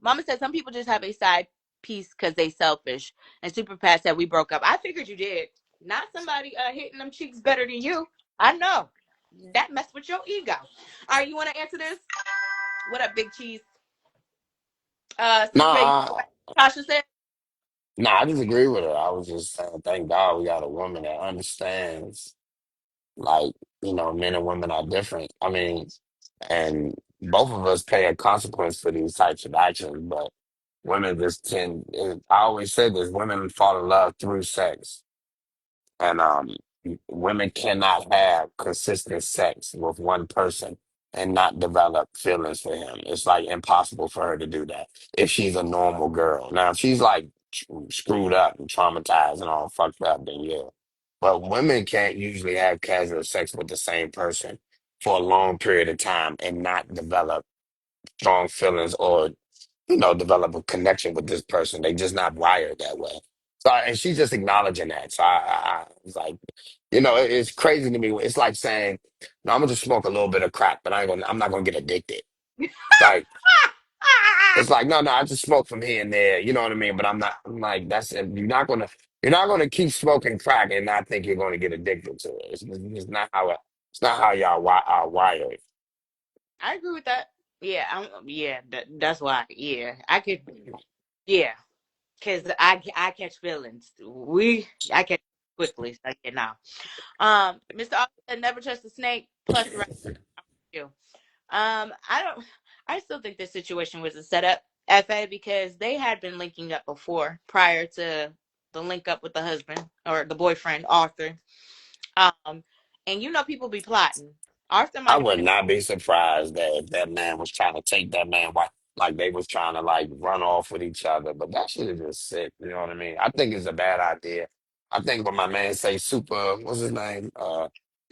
Speaker 1: Mama said some people just have a side piece because they selfish. And Super Pat said we broke up. I figured you did. Not somebody hitting them cheeks better than you. I know. That messed with your ego. All right, you want to answer this? What up, Big Cheese? CJ,
Speaker 5: Nah,
Speaker 1: Tasha said.
Speaker 5: nah, I disagree with her. I was just saying, thank God we got a woman that understands, like, men and women are different. I mean, and both of us pay a consequence for these types of actions, but women just tend, I always say this, women fall in love through sex. And women cannot have consistent sex with one person and not develop feelings for him. It's like impossible for her to do that if she's a normal girl. Now, if she's like screwed up and traumatized and all fucked up, then yeah. But women can't usually have casual sex with the same person for a long period of time and not develop strong feelings or develop a connection with this person. They just not wired that way. So, and she's just acknowledging that. So I was like, it's crazy to me. It's like saying, no, I'm gonna just smoke a little bit of crack, but I'm not gonna get addicted. Like, it's like, no, I just smoke from here and there. You know what I mean? But I'm like, you're not gonna keep smoking crack and not think you're gonna get addicted to it. It's not how it's not how y'all are wired.
Speaker 1: I agree with that. Yeah, yeah, that's why. Yeah, I could. Yeah, because I catch feelings. I catch quickly. So yeah, now. Mr. Austin said never trust a snake. Plus, the rest of you. I don't. I still think this situation was a setup, FA, because they had been linking up before, prior to the link up with the husband or the boyfriend, Arthur. Um, and people be plotting. Arthur
Speaker 5: I
Speaker 1: might have
Speaker 5: would
Speaker 1: been.
Speaker 5: not be surprised that if that man was trying to take that man, like they was trying to like run off with each other. But that shit is just sick. You know what I mean? I think it's a bad idea. I think when my man say super, what's his name?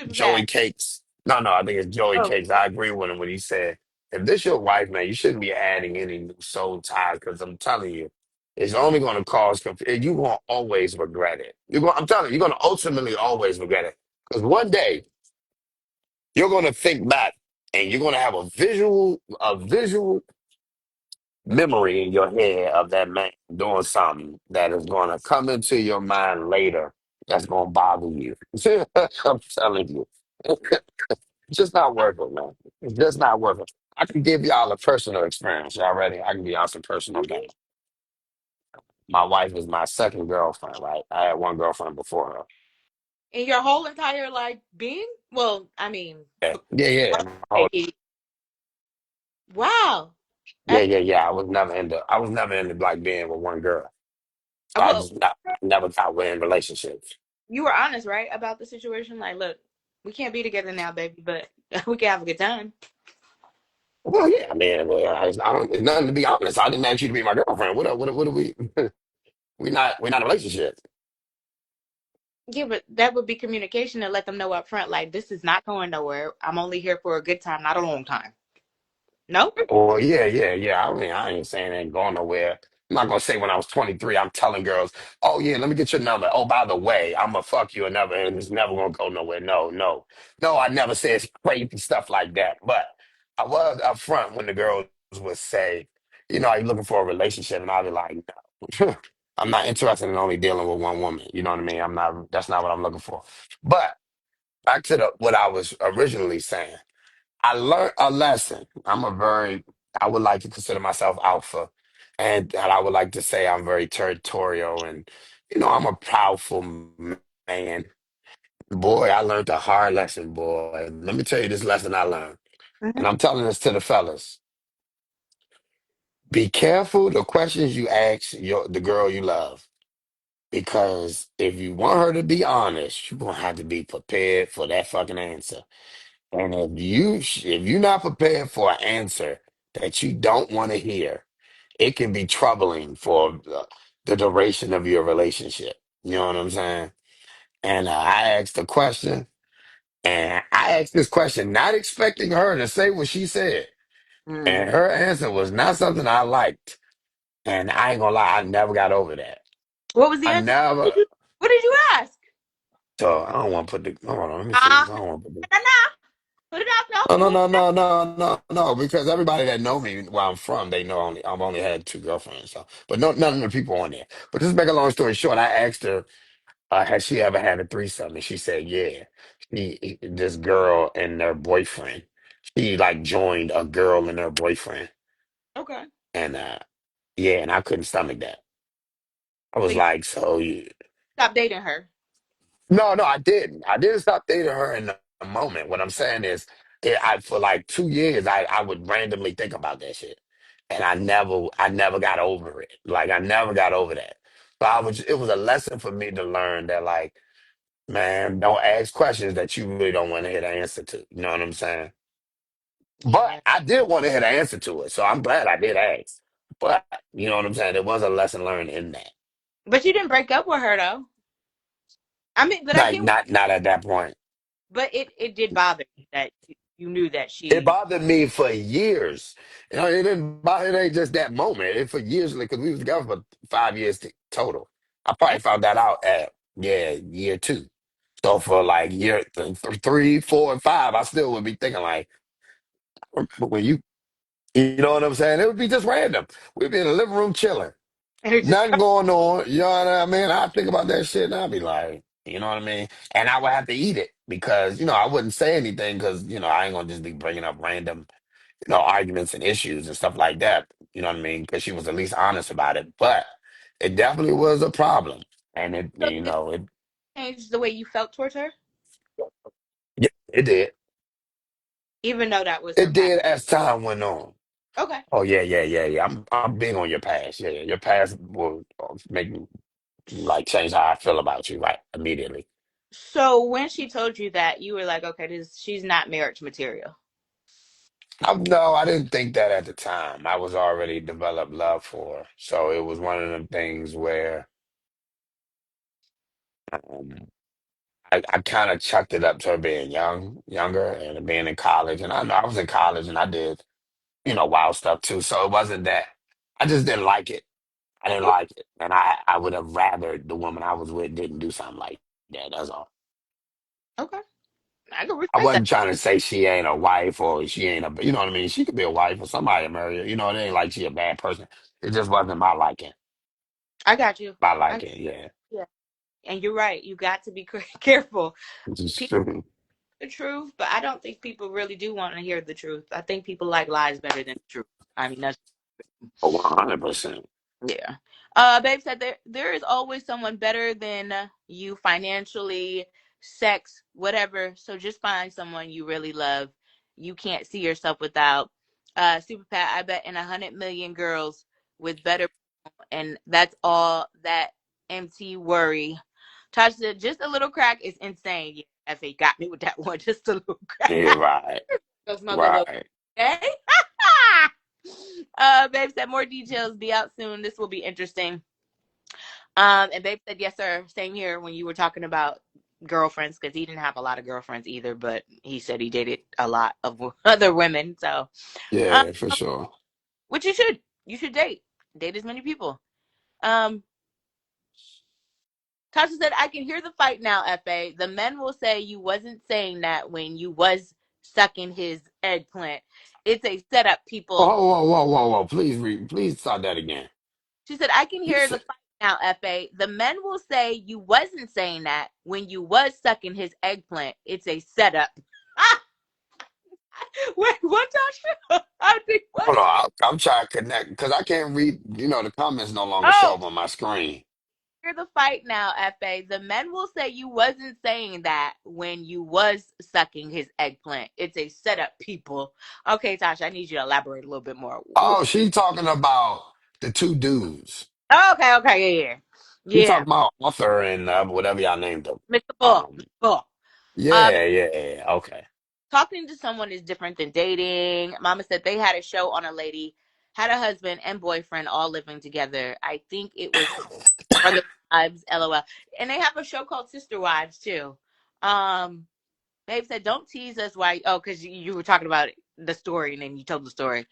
Speaker 1: Super
Speaker 5: Joey
Speaker 1: bad.
Speaker 5: Cakes. No, I think it's Joey
Speaker 1: Oh,
Speaker 5: Cakes. I agree with him when he said, if this your wife, man, you shouldn't be adding any new soul ties because I'm telling you, it's only going to cause confusion. You're going to always regret it. I'm telling you, you're going to ultimately always regret it because one day you're going to think back and you're going to have a visual memory in your head of that man doing something that is going to come into your mind later that's going to bother you. I'm telling you. It's just not worth it, man. It's just not worth it. I can give y'all a personal experience. Y'all ready? I can give y'all some personal
Speaker 1: mhm.
Speaker 5: game. My wife is my second girlfriend, right? I had one girlfriend before her.
Speaker 1: In your whole entire being? Well, I mean,
Speaker 5: Yeah.
Speaker 1: wow.
Speaker 5: Yeah,
Speaker 1: F-
Speaker 5: yeah, yeah. I was never into like being with one girl. So I
Speaker 1: well,
Speaker 5: just never got in relationships.
Speaker 1: you were honest, right, about the situation. Like, look, we can't be together now, baby, but we can have a good time.
Speaker 5: Well, yeah, I mean, well, it's nothing to be honest. I didn't ask you to be my girlfriend. What are we? We're not in a relationship.
Speaker 1: Yeah, but that would be communication and let them know up front, like, this is not going nowhere. I'm only here for a good time, not a long time. No?
Speaker 5: Well, yeah. I mean, I ain't saying it ain't going nowhere. I'm not gonna say when I was 23, I'm telling girls, "Oh yeah, let me get your number. Oh, by the way, I'm gonna fuck you and it's never gonna go nowhere." No. I never said crazy stuff like that. But I was upfront when the girls would say, "Are you looking for a relationship?" And I'd be like, "No, I'm not interested in only dealing with one woman." You know what I mean? I'm not. That's not what I'm looking for. But back to what I was originally saying. I learned a lesson. I would like to consider myself alpha, and I would like to say I'm very territorial, and I'm a powerful man. Boy, I learned a hard lesson, boy. Let me tell you this lesson I learned, and
Speaker 1: Mhm.
Speaker 5: I'm telling this to the fellas. Be careful the questions you ask the girl you love, because if you want her to be honest, you're gonna have to be prepared for that fucking answer. And if you're not prepared for an answer that you don't want to hear, it can be troubling for the duration of your relationship. You know what I'm saying? And I asked a question, and I asked this question not expecting her to say what she said,
Speaker 1: Mm.
Speaker 5: and her answer was not something I liked. And I ain't gonna lie, I never got over that.
Speaker 1: What was the
Speaker 5: I
Speaker 1: answer?
Speaker 5: never
Speaker 1: What did you ask?
Speaker 5: So I don't want to put the. Hold on, let me see.
Speaker 1: Uh,
Speaker 5: 'Cause I don't want to put the.
Speaker 1: no, no. Put it out. No,
Speaker 5: No, no,
Speaker 1: put
Speaker 5: no,
Speaker 1: it out.
Speaker 5: no, no, no, no. Because everybody that know me where I'm from, they know I've only had two girlfriends. So, but no, none of the people on there. But just to make a long story short, I asked her, has she ever had a threesome, and she said, yeah. This girl and their boyfriend. She like joined a girl and her boyfriend,
Speaker 1: Okay.
Speaker 5: and yeah, and I couldn't stomach that. I
Speaker 1: So
Speaker 5: was
Speaker 1: you
Speaker 5: like, so you.
Speaker 1: stop dating her.
Speaker 5: No, no, I didn't. I didn't stop dating her in the moment. What I'm saying is, for like 2 years, I would randomly think about that shit, and I never got over it. Like I never got over that. But it was a lesson for me to learn that, like, man, don't ask questions that you really don't want to hear the answer to. You know what I'm saying? But
Speaker 1: Yeah.
Speaker 5: I did want to hear the answer to it, so I'm glad I did ask. But you know what I'm saying? There was a lesson learned in that.
Speaker 1: But you didn't break up with her though. I mean, but I
Speaker 5: Like
Speaker 1: get.
Speaker 5: not at that point.
Speaker 1: But it did bother you that you knew that
Speaker 5: It
Speaker 1: she.
Speaker 5: bothered me for years. You know, it didn't bother. It ain't just that moment. It for years because we was together for 5 years total. I probably found that out at year two. So for like three, 4, and 5, I still would be thinking like, but when you know what I'm saying? It would be just random. We'd be in the living room chilling,
Speaker 1: And it just
Speaker 5: nothing going on. You know what I mean? I think about that shit and I'd be like, you know what I mean? And I would have to eat it because I wouldn't say anything because I ain't gonna just be bringing up random arguments and issues and stuff like that. You know what I mean? Because she was at least honest about it. But it definitely was a problem. And
Speaker 1: so did it change the way you felt towards her,
Speaker 5: yeah, it did.
Speaker 1: even though that was her
Speaker 5: It
Speaker 1: past.
Speaker 5: did as time went on.
Speaker 1: Okay.
Speaker 5: Oh yeah, yeah, yeah, yeah. I'm big on your past. Yeah, yeah. Your past will make me like change how I feel about you, right? Immediately.
Speaker 1: So when she told you that, you were like, okay, this she's not marriage material.
Speaker 5: No, I didn't think that at the time. I was already developed love for her. So it was one of them things where um, I kind of chucked it up to her being younger, and being in college. And I know I was in college and I did, wild stuff too. So it wasn't that. I just didn't like it. I didn't
Speaker 1: Okay.
Speaker 5: like it. And I would have rather the woman I was with didn't do something like that. That's all.
Speaker 1: Okay. I can
Speaker 5: I
Speaker 1: respect that.
Speaker 5: wasn't trying to say she ain't a wife or she ain't you know what I mean? She could be a wife or somebody to marry her. It ain't like she a bad person. It just wasn't my liking.
Speaker 1: I got you.
Speaker 5: My
Speaker 1: I
Speaker 5: liking, yeah.
Speaker 1: Yeah. And you're right. You got to be careful.
Speaker 5: Just,
Speaker 1: People the truth, but I don't think people really do want to hear the truth. I think people like lies better than the truth. I mean, that's
Speaker 5: 100%.
Speaker 1: yeah. Babe said there is always someone better than you financially, sex, whatever. So just find someone you really love. You can't see yourself without. Super Pat, I bet in 100 million girls with better, and that's all that MT worry. Tasha said just a little crack is insane. Yeah, FA got me with that one. Just a little crack.
Speaker 5: Yeah, right.
Speaker 1: Go smoke a little.
Speaker 5: Right.
Speaker 1: Okay. Babe said more details be out soon. This will be interesting. And Babe said, yes, sir. Same here when you were talking about girlfriends, because he didn't have a lot of girlfriends either, but he said he dated a lot of other women. So, um,
Speaker 5: Yeah, for sure.
Speaker 1: which you should. You should date as many people. Um, Tasha said, I can hear the fight now, FA. The men will say you wasn't saying that when you was sucking his eggplant. It's a setup,
Speaker 5: Oh,
Speaker 1: people.
Speaker 5: whoa, whoa, whoa, whoa. Please start that again.
Speaker 1: She said, I can
Speaker 5: You
Speaker 1: hear the
Speaker 5: said,
Speaker 1: fight now, FA. The men will say you wasn't saying that when you was sucking his eggplant. It's a setup. Ah, wait, what, Tasha? I think what?
Speaker 5: hold on. I'm trying to connect because I can't read, the comments no longer show
Speaker 1: Oh,
Speaker 5: up on my screen.
Speaker 1: hear the fight now, FA. The men will say you wasn't saying that when you was sucking his eggplant. It's a setup, people. Okay, Tasha, I need you to elaborate a little bit more.
Speaker 5: Oh, she talking about the two dudes.
Speaker 1: Okay, okay, yeah, yeah.
Speaker 5: She
Speaker 1: Yeah.
Speaker 5: talking about Arthur and whatever y'all named them.
Speaker 1: Mr. Bull,
Speaker 5: Um,
Speaker 1: Mr. Bull. Uh,
Speaker 5: yeah, yeah, yeah. Okay.
Speaker 1: talking to someone is different than dating. Mama said they had a show on a lady, had a husband and boyfriend all living together. I think it was Brother Wives, LOL. And they have a show called Sister Wives too. Um, Babe said, "Don't tease us why." Oh, because you were talking about the story and then you told the story.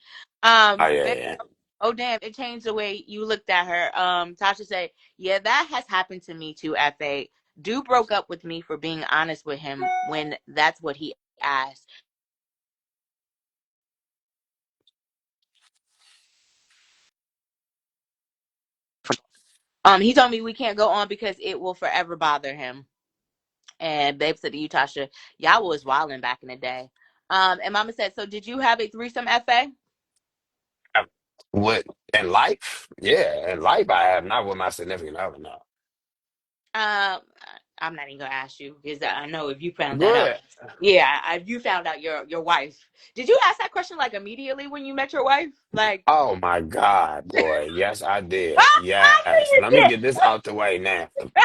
Speaker 5: Oh, yeah,
Speaker 1: Babe,
Speaker 5: yeah.
Speaker 1: oh damn, it changed the way you looked at her. Tasha said, "Yeah, that has happened to me too, Fa. Dude broke up with me for being honest with him when that's what he asked. He told me we can't go on because it will forever bother him. And Babe said to you, Tasha, y'all was wilding back in the day. And Mama said, so did you have a threesome, FA?
Speaker 5: What in life? Yeah, in life I have, not with my significant other. No.
Speaker 1: Um, I'm not even gonna ask you because I know if you found
Speaker 5: Go
Speaker 1: that out.
Speaker 5: ahead.
Speaker 1: Yeah, if you found out your wife. Did you ask that question like immediately when you met your wife? Like,
Speaker 5: Oh my God, boy. Yes, I did.
Speaker 1: I
Speaker 5: Yes.
Speaker 1: knew
Speaker 5: Let me
Speaker 1: you
Speaker 5: get this out the way now.
Speaker 1: did.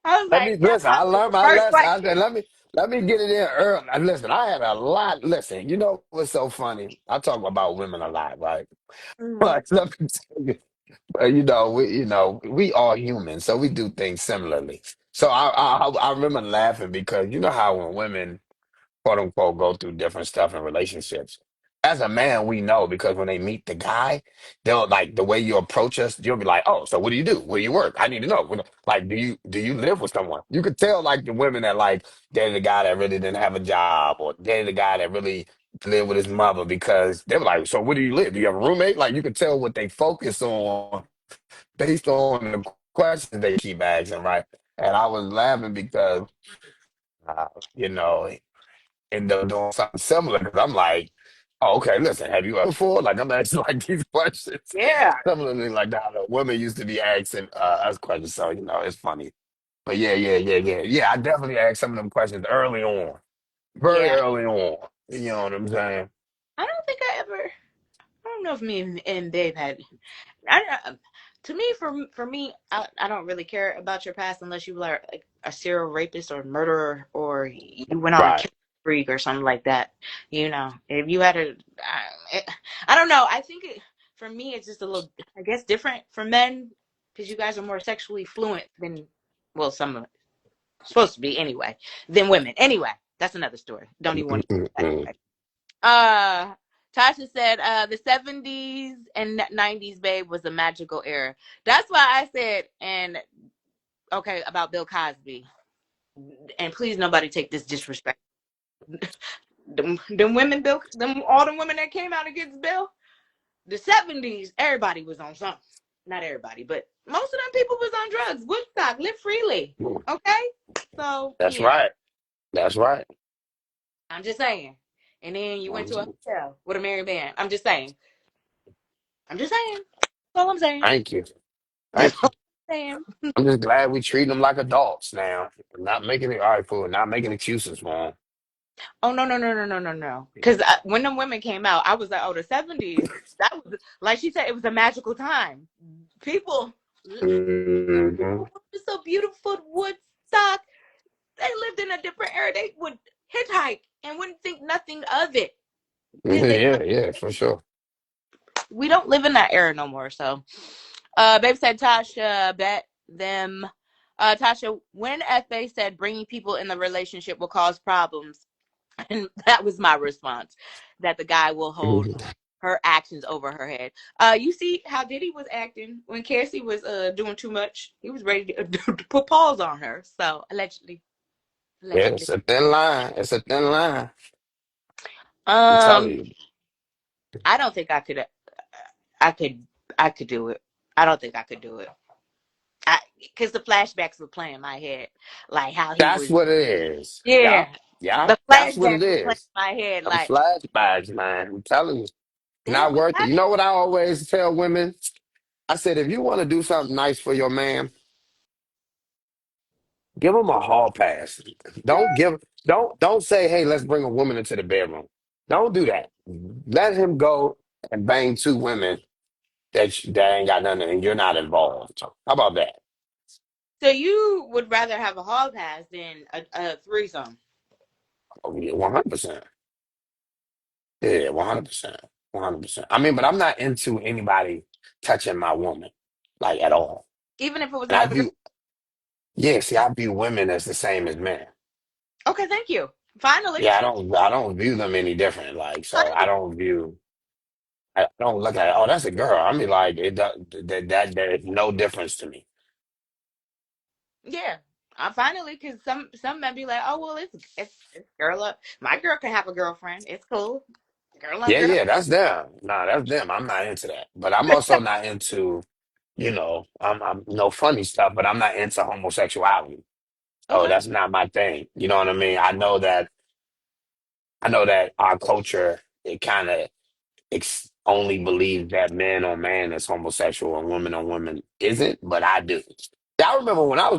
Speaker 1: I was
Speaker 5: Let
Speaker 1: like,
Speaker 5: me
Speaker 1: that
Speaker 5: listen. I
Speaker 1: probably was
Speaker 5: learned
Speaker 1: the
Speaker 5: my
Speaker 1: first
Speaker 5: lesson. I
Speaker 1: question.
Speaker 5: said, let me get it in early. Listen, I had a lot. Listen, you know what's so funny? I talk about women a lot, right?
Speaker 1: Mm,
Speaker 5: But let me tell you, you know, we all human, so we do things similarly. So I remember laughing because you know how when women quote unquote go through different stuff in relationships. As a man, we know because when they meet the guy, they'll like the way you approach us, you'll be like, oh, so what do you do? Where do you work? I need to know. Like, do you live with someone? You could tell like the women that like dated a guy that really didn't have a job or dated a guy that really lived with his mother because they were like, so where do you live? Do you have a roommate? Like you could tell what they focus on based on the questions they keep asking, right? And I was laughing because uh, you know, end up doing something similar because I'm like, oh, okay, listen, have you ever before? Like I'm asking like these questions
Speaker 1: yeah,
Speaker 5: similarly like that. Women used to be asking us questions, so you know it's funny. But yeah. I definitely asked some of them questions early on, very
Speaker 1: yeah.
Speaker 5: early on. You know what I'm saying?
Speaker 1: I don't think I ever. I don't know if me and Babe had. To me, for me, I don't really care about your past unless you were like a serial rapist or murderer or you went on a
Speaker 5: Right.
Speaker 1: killing streak or something like that. You know, if you had I don't know. I think for me, it's just a little, I guess, different for men because you guys are more sexually fluent than, well, some of it supposed to be anyway, than women. Anyway, that's another story. Don't even want to.
Speaker 5: Mm-mm-mm.
Speaker 1: Uh, Tasha said, the 70s and 90s, babe, was a magical era. That's why I said, and okay, about Bill Cosby. And please, nobody take this disrespect. Them women, all the women that came out against Bill, the 70s, everybody was on something. Not everybody, but most of them people was on drugs. Woodstock, live freely. Okay? So,
Speaker 5: That's
Speaker 1: yeah,
Speaker 5: right. That's right.
Speaker 1: I'm just saying. And then you went to a
Speaker 5: Mhm.
Speaker 1: hotel with a married man. I'm just saying. I'm just saying. That's all I'm saying.
Speaker 5: Thank you.
Speaker 1: That's
Speaker 5: Thank
Speaker 1: all
Speaker 5: you.
Speaker 1: I'm saying.
Speaker 5: I'm just glad we treat them like adults now. Not making it all right for not making excuses for them.
Speaker 1: Oh no. Because when them women came out, I was like, oh, the 70s. That was like she said, it was a magical time. People,
Speaker 5: Hmm.
Speaker 1: people were so beautiful. Woodstock. They lived in a different era. They would hitchhike and wouldn't think nothing of it because they
Speaker 5: Yeah, yeah, for sure.
Speaker 1: we don't live in that era no more. So, babe said Tasha bet them. Tasha, when FA said bringing people in the relationship will cause problems, and that was my response, that the guy will hold her actions over her head. You see how Diddy was acting when Cassie was doing too much. He was ready to put paws on her. So allegedly,
Speaker 5: Yeah,
Speaker 1: allegedly.
Speaker 5: it's a thin line. It's a thin line. I'm telling
Speaker 1: Um,
Speaker 5: you.
Speaker 1: I don't think I could. I could. I could do it. I don't think I could do it. Because the flashbacks were playing in my head, like how he
Speaker 5: That's
Speaker 1: was.
Speaker 5: what it is.
Speaker 1: Yeah,
Speaker 5: Yeah, yeah.
Speaker 1: the
Speaker 5: That's what it
Speaker 1: flashbacks were playing
Speaker 5: is.
Speaker 1: in my head,
Speaker 5: Them
Speaker 1: like
Speaker 5: flashbacks, man. I'm telling you.
Speaker 1: damn,
Speaker 5: Not
Speaker 1: what
Speaker 5: worth it. You
Speaker 1: happened?
Speaker 5: know what I always tell women? I said, if you want to do something nice for your man, give him a hall pass. Don't give don't say, hey, let's bring a woman into the bedroom. Don't do that. Let him go and bang two women that ain't got nothing and you're not involved. So how about that?
Speaker 1: So you would rather have a hall pass than a threesome?
Speaker 5: Oh, yeah, 100%. Yeah, 100%. 100%. I mean, but I'm not into anybody touching my woman, like at all.
Speaker 1: Even if it was
Speaker 5: And I
Speaker 1: another girl?
Speaker 5: view, yeah, see, I view women as the same as men.
Speaker 1: Okay, thank you. Finally,
Speaker 5: Yeah, I don't view them any different. Like, so I
Speaker 1: finally.
Speaker 5: don't view, I don't look at, oh, that's a girl. I mean, like, it does, that there's no difference to me.
Speaker 1: Yeah. Finally, because some men be like, oh well, it's girl up. My girl can have a girlfriend. It's cool. Girl on
Speaker 5: Yeah,
Speaker 1: girl.
Speaker 5: yeah, that's them. Nah, that's them. I'm not into that. But I'm also not into, I'm no funny stuff, but I'm not into homosexuality. So
Speaker 1: Okay.
Speaker 5: that's not my thing. You know what I mean? I know that our culture, it kind of only believes that man on man is homosexual and woman on woman isn't, but I do. Yeah, I remember when I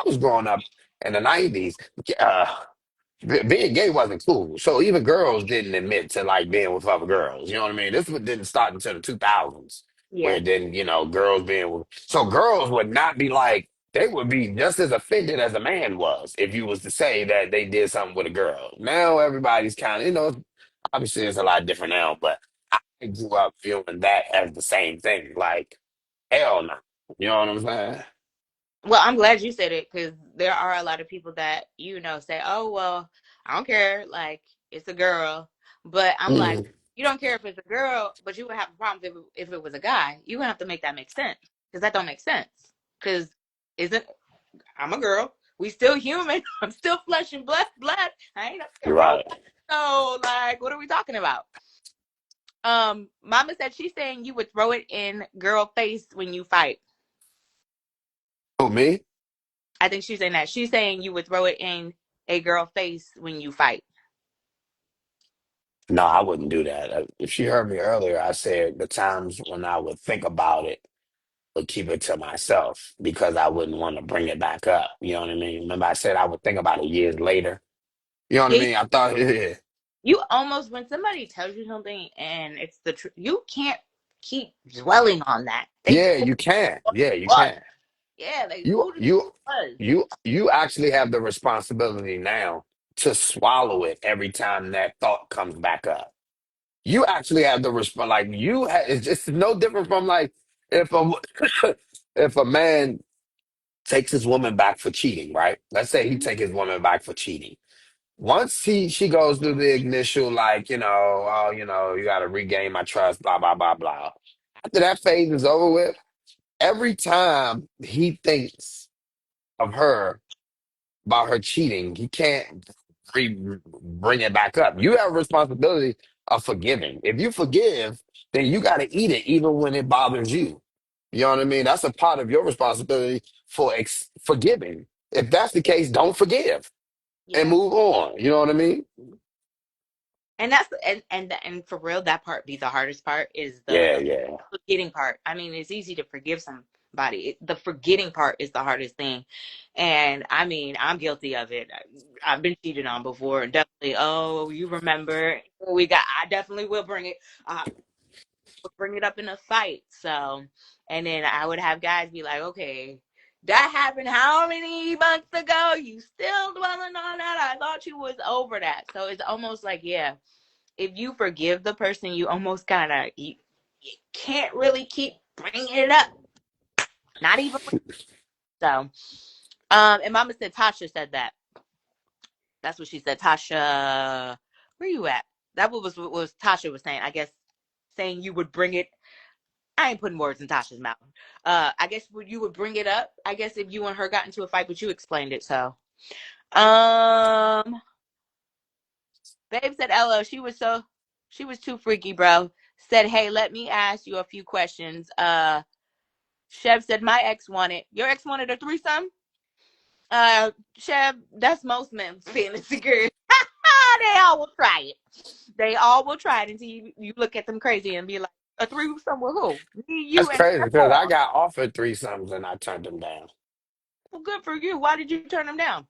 Speaker 5: was growing up in the '90s. Being gay wasn't cool. So even girls didn't admit to like being with other girls. You know what I mean? This one didn't start until the 2000s,
Speaker 1: Yeah.
Speaker 5: where then, girls being with. So girls would not be like, they would be just as offended as a man was if you was to say that they did something with a girl. Now everybody's kind of, obviously it's a lot different now, but I grew up feeling that as the same thing. Like, hell no. You know what I'm saying?
Speaker 1: Well, I'm glad you said it because there are a lot of people that say, "Oh well, I don't care. Like it's a girl," but I'm like,
Speaker 5: Mhm.
Speaker 1: you don't care if it's a girl, but you would have a problem if it was a guy. You would have to make that make sense because that don't make sense. Because isn't I'm a girl? We still human. I'm still flesh and blood. Blood. I ain't a
Speaker 5: You're
Speaker 1: robot.
Speaker 5: right.
Speaker 1: So like, what are we talking about? Mama said she's saying you would throw it in girl face when you fight.
Speaker 5: Who, me?
Speaker 1: I think she's saying that. She's saying you would throw it in a girl face when you fight.
Speaker 5: No, I wouldn't do that. If she heard me earlier, I said the times when I would think about it, would keep it to myself because I wouldn't want to bring it back up. You know what I mean? Remember, I said I would think about it years later. You know what I
Speaker 1: Yeah,
Speaker 5: mean? I thought, yeah,
Speaker 1: you almost when somebody tells you something and it's the truth, you can't keep dwelling on that. They
Speaker 5: yeah,
Speaker 1: told
Speaker 5: you can.
Speaker 1: you
Speaker 5: Yeah, you
Speaker 1: what?
Speaker 5: can.
Speaker 1: Yeah, they
Speaker 5: You,
Speaker 1: told you
Speaker 5: you,
Speaker 1: what it was.
Speaker 5: you actually have the responsibility now to swallow it every time that thought comes back up. You actually have the response. Like it's just no different from like if a if a man takes his woman back for cheating, right? Let's say he
Speaker 1: Mhm.
Speaker 5: take his woman back for cheating. Once she goes through the initial like, oh, you got to regain my trust, blah blah blah blah. After that phase is over with, every time he thinks of her about her cheating, he can't bring it back up. You have a responsibility of forgiving. If you forgive, then you got to eat it even when it bothers you. You know what I mean? That's a part of your responsibility for forgiving. If that's the case, don't forgive and
Speaker 1: Yeah.
Speaker 5: move on. You know what I mean?
Speaker 1: And that's and for real, that part be the hardest part is
Speaker 5: Yeah,
Speaker 1: the
Speaker 5: yeah.
Speaker 1: forgetting part. I mean, it's easy to forgive somebody. The forgetting part is the hardest thing. And I mean, I'm guilty of it. I've been cheated on before, and definitely. Oh, you remember? I definitely will bring it. Bring it up in a fight. So, and then I would have guys be like, okay, that happened how many months ago? You still dwelling on that? I thought you was over that. So it's almost like, yeah, if you forgive the person, you almost kind of, you can't really keep bringing it up. Not even so. And Mama said Tasha said that. That's what she said. Tasha, where you at? That was Tasha was saying. I guess saying you would bring it. I ain't putting words in Tasha's mouth. I guess you would bring it up. I guess if you and her got into a fight, but you explained it. So, um, babe said, "Ella, she was too freaky, bro." Said, "Hey, let me ask you a few questions." Chev said, "My ex wanted your ex wanted a threesome." Chev, that's most men's fantasy girl. They all will try it. They all will try it until you look at them crazy and be like, "A threesome with who? Me,
Speaker 5: That's
Speaker 1: you, and
Speaker 5: crazy
Speaker 1: her
Speaker 5: because I
Speaker 1: four."
Speaker 5: got offered threesomes and I turned them down.
Speaker 1: Well, good for you. Why did you turn them down?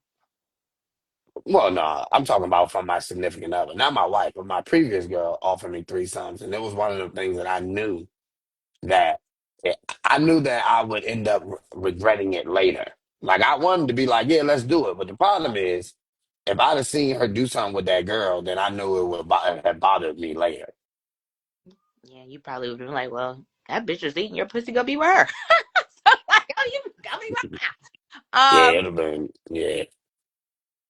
Speaker 5: Well, no, I'm talking about from my significant other, not my wife, but my previous girl offered me threesomes, and it was one of the things that that I knew that I would end up regretting it later. Like I wanted to be like, yeah, let's do it, but the problem is, if I'd have seen her do something with that girl, then I knew it would have bothered me later.
Speaker 1: Yeah, you probably would have been like, well, that bitch was eating your pussy, go be with her. So, like, oh, you got me with
Speaker 5: Yeah,
Speaker 1: her.
Speaker 5: it'd have been yeah.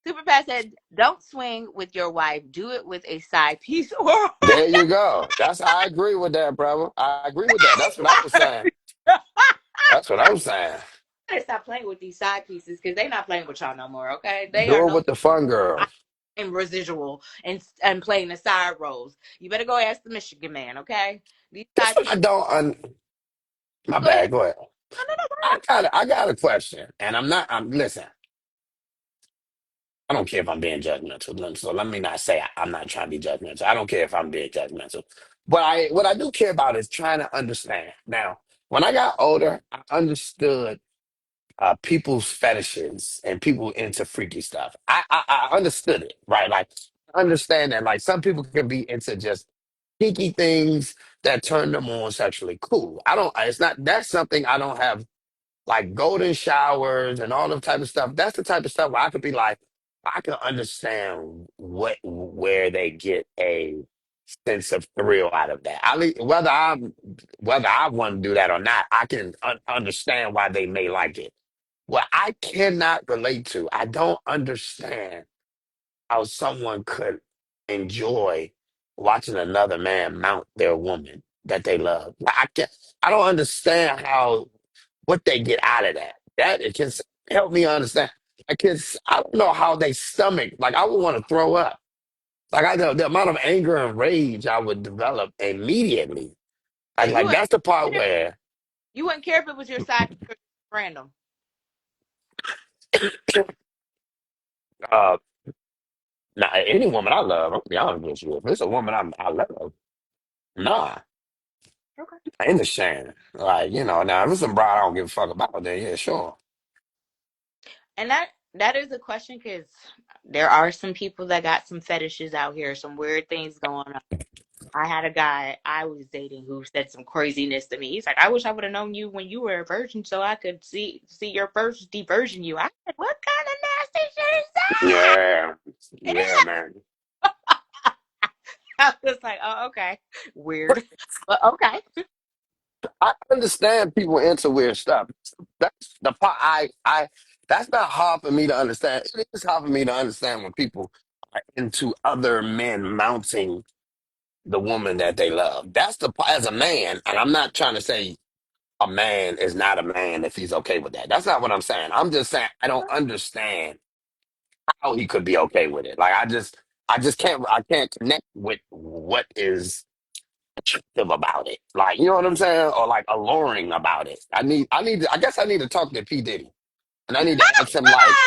Speaker 1: Super Pat said, don't swing with your wife. Do it with a side piece or
Speaker 5: There you go. I agree with that, brother. I agree with that. That's what I was saying. That's what I was saying.
Speaker 1: gotta stop playing with these side pieces because they're not playing with y'all no more. Okay, they are
Speaker 5: Do it
Speaker 1: no
Speaker 5: with the fun girls.
Speaker 1: in residual and playing the side roles. You better go ask the Michigan man. Okay, these
Speaker 5: That's
Speaker 1: side
Speaker 5: what I
Speaker 1: pieces.
Speaker 5: don't. My
Speaker 1: Go ahead.
Speaker 5: bad. Go ahead.
Speaker 1: No, no, no. Go ahead.
Speaker 5: I got a question, and I'm not. I'm listen. I don't care if I'm being judgmental. So let me not say I'm not trying to be judgmental. I don't care if I'm being judgmental. But what I do care about is trying to understand. Now, when I got older, I understood people's fetishes and people into freaky stuff. I understood it, right? Like I understand that like some people can be into just kinky things that turn them on sexually. Cool. I don't. It's not. That's something I don't have like golden showers and all the type of stuff. That's the type of stuff where I could be like, I can understand where they get a sense of thrill out of that. Whether I want to do that or not, I can understand why they may like it. What I cannot relate to, I don't understand how someone could enjoy watching another man mount their woman that they love. Like, I don't understand how what they get out of that. That it can help me understand. I don't know how they stomach. Like I would want to throw up. Like I know the amount of anger and rage I would develop immediately.
Speaker 1: And
Speaker 5: Like that's the part where
Speaker 1: you wouldn't care if it was your side piece or random.
Speaker 5: uh now any woman I love, I'll be honest with you. If it's a woman I love, nah,
Speaker 1: Okay.
Speaker 5: I ain't ashamed. Like, now if it's some broad I don't give a fuck about, then yeah, sure.
Speaker 1: And that is a question because there are some people that got some fetishes out here, some weird things going on. I had a guy I was dating who said some craziness to me. He's like, "I wish I would have known you when you were a virgin, so I could see your first diversion you." I said, "What kind of nasty shit is that?"
Speaker 5: Yeah.
Speaker 1: And
Speaker 5: Yeah, man.
Speaker 1: I was like, "Oh, okay, weird, but okay."
Speaker 5: I understand people into weird stuff. That's the part that's not hard for me to understand. It is hard for me to understand when people are into other men mounting the woman that they love. That's the part as a man, and I'm not trying to say a man is not a man if he's okay with that. That's not what I'm saying. I'm just saying I don't understand how he could be okay with it. Like I just can't connect with what is attractive about it. Like, you know what I'm saying? Or like alluring about it. I guess I need to talk to P. Diddy. And I need to ask him like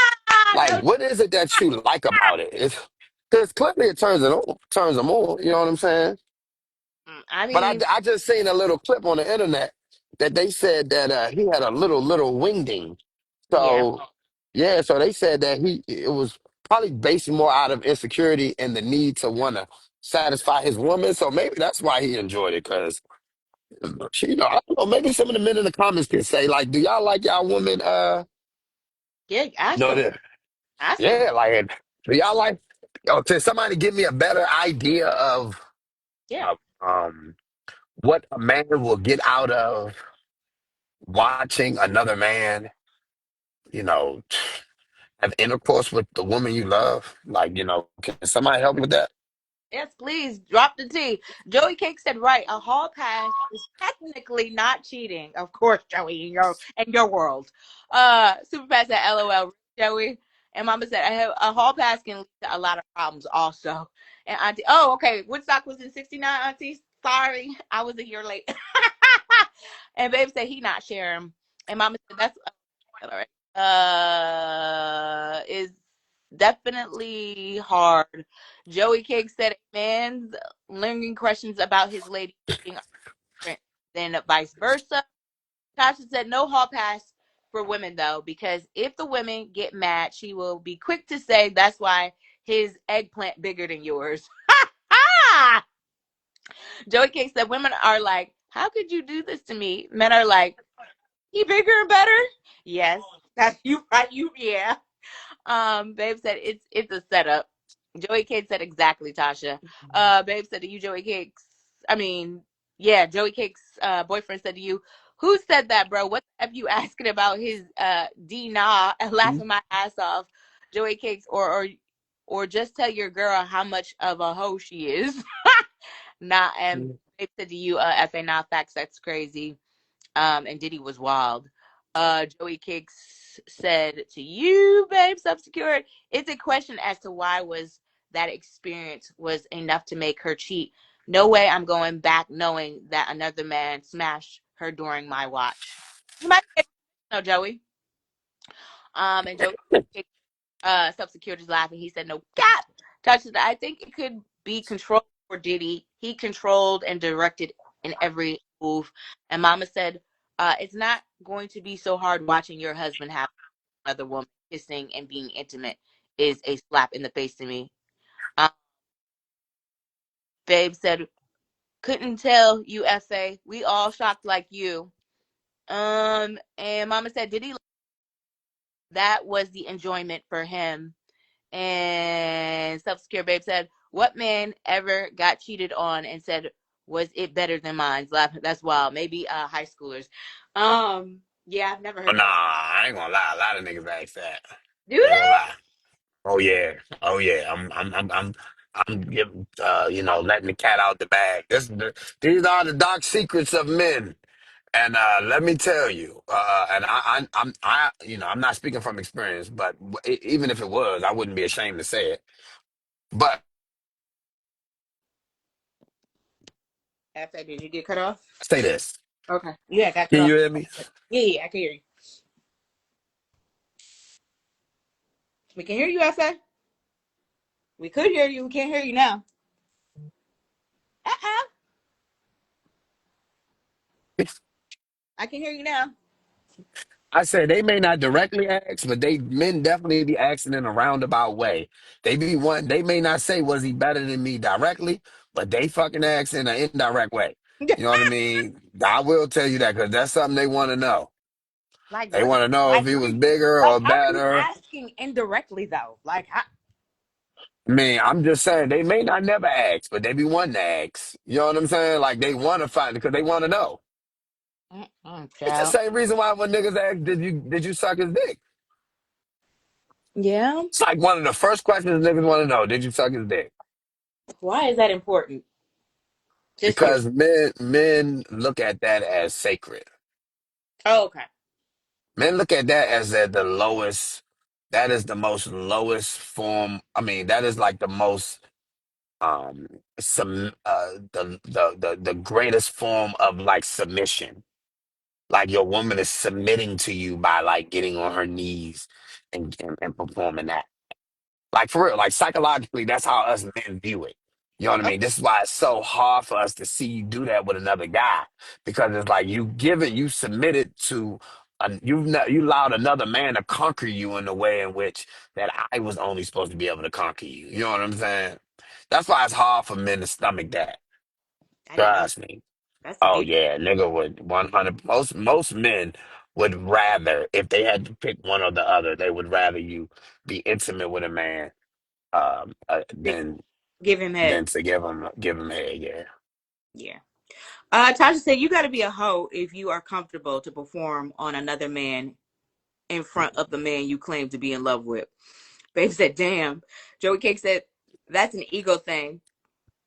Speaker 1: No,
Speaker 5: what is it that you like about it? Because clearly it turns him on, you know what I'm saying?
Speaker 1: I
Speaker 5: But
Speaker 1: mean,
Speaker 5: I just seen a little clip on the internet that they said that he had a little wingding.
Speaker 1: yeah,
Speaker 5: So yeah, so they said that it was probably based more out of insecurity and the need to want to satisfy his woman. So maybe that's why he enjoyed it because I don't know. Maybe some of the men in the comments can say, like, do y'all like y'all women?
Speaker 1: yeah. Ask
Speaker 5: No,
Speaker 1: them, ask them.
Speaker 5: yeah, like, do y'all like? Can somebody give me a better idea
Speaker 1: Yeah,
Speaker 5: of what a man will get out of watching another man? You know, have intercourse with the woman you love. Like, can somebody help me with that?
Speaker 1: yes, please drop the T. Joey Cake said, "Right, a hall pass is technically not cheating." Of course, Joey, in your world. Super Fast said, "LOL, Joey." And Mama said, "A hall pass can lead to a lot of problems, also." And Auntie, oh, okay, Woodstock was in '69. Auntie, sorry, I was a year late. And Babe said he not sharing. And Mama said, "That's all right. Is definitely hard." Joey Cake said a man's lingering questions about his lady cheating are different than vice versa. Tasha said no hall pass for women though, because if the women get mad, she will be quick to say that's why his eggplant bigger than yours. Ah! Joey Cake said women are like, how could you do this to me? Men are like, he bigger and better? Yes. That's you right. Yeah. Babe said it's a setup. Joey Cake said exactly, Tasha. Babe said to you, Joey Cake's. I mean, yeah, Joey Cake's boyfriend said to you, "Who said that, bro? What the f you asking about his D nah and laughing my ass off?" Joey Cakes or just tell your girl how much of a hoe she is. Not and Babe said to you, "Fa not facts. That's crazy." And Diddy was wild. Joey Kicks said to you, babe, subsecured, it's a question as to why was that experience was enough to make her cheat. No way I'm going back knowing that another man smashed her during my watch. You might no, Joey. And Joey Kicks, subsecured is laughing. He said, no cap. Touches. I think it could be controlled for Diddy. He controlled and directed in every move. And Mama said, it's not going to be so hard watching your husband have another woman kissing and being intimate is a slap in the face to me. Um, Babe said, couldn't tell you, FA. We all shocked like you. And Mama said, did he? That was the enjoyment for him. And self-secure babe said, what man ever got cheated on and said, was it better than mine? That's wild. Maybe high schoolers. Yeah, I've never
Speaker 5: Oh,
Speaker 1: heard
Speaker 5: nah,
Speaker 1: that.
Speaker 5: I ain't gonna lie. A lot of niggas ask that.
Speaker 1: Do
Speaker 5: I ain't gonna
Speaker 1: they?
Speaker 5: lie. Oh yeah. Oh yeah. I'm giving, letting the cat out the bag. These are the dark secrets of men. And let me tell you, and I'm not speaking from experience, but even if it was, I wouldn't be ashamed to say it. But
Speaker 1: After did you get cut off?
Speaker 5: I say this.
Speaker 1: Okay. Yeah, I got cut
Speaker 5: Can
Speaker 1: off.
Speaker 5: you hear me?
Speaker 1: Yeah, I can hear you. We can hear you, FA. We could hear you. We can't hear you now. Uh-uh. I can hear you now.
Speaker 5: I said they may not directly ask, but men definitely be asking in a roundabout way. They may not say was he better than me directly, but they fucking ask in an indirect way. You know what I mean? I will tell you that because that's something they want to know.
Speaker 1: Like
Speaker 5: They
Speaker 1: what?
Speaker 5: want to know if
Speaker 1: Like
Speaker 5: he
Speaker 1: what?
Speaker 5: was bigger
Speaker 1: Like
Speaker 5: or
Speaker 1: how are you
Speaker 5: better.
Speaker 1: asking indirectly though? Like how?
Speaker 5: I mean, I'm just saying they may not never ask, but they be wanting to ask. You know what I'm saying? Like they want to find it because they want to know. It's the
Speaker 1: Child.
Speaker 5: same reason why when niggas ask, did you suck his dick?
Speaker 1: Yeah.
Speaker 5: It's like one of the first questions niggas want to know, did you suck his dick?
Speaker 1: Why is that important? Just curious.
Speaker 5: Because men look at that as sacred.
Speaker 1: Oh, okay.
Speaker 5: Men look at that as the lowest. That is the most lowest form. I mean, that is like the most the greatest form of like submission. Like your woman is submitting to you by like getting on her knees and performing that. Like for real, like psychologically, that's how us men view it. You know what I
Speaker 1: Oh,
Speaker 5: mean? This is why it's so hard for us to see you do that with another guy because it's like you submitted to, you allowed another man to conquer you in the way in which that I was only supposed to be able to conquer you. You know what I'm saying? That's why it's hard for men to stomach that.
Speaker 1: I didn't know.
Speaker 5: Trust me.
Speaker 1: That's a
Speaker 5: Oh
Speaker 1: deep.
Speaker 5: yeah, nigga would 100. Most men would rather if they had to pick one or the other, they would rather you be intimate with a man than
Speaker 1: Give him head.
Speaker 5: to give him head. Yeah,
Speaker 1: Yeah. Tasha said you got to be a hoe if you are comfortable to perform on another man in front of the man you claim to be in love with. Babe said, "Damn." Joey Cake said, "That's an ego thing."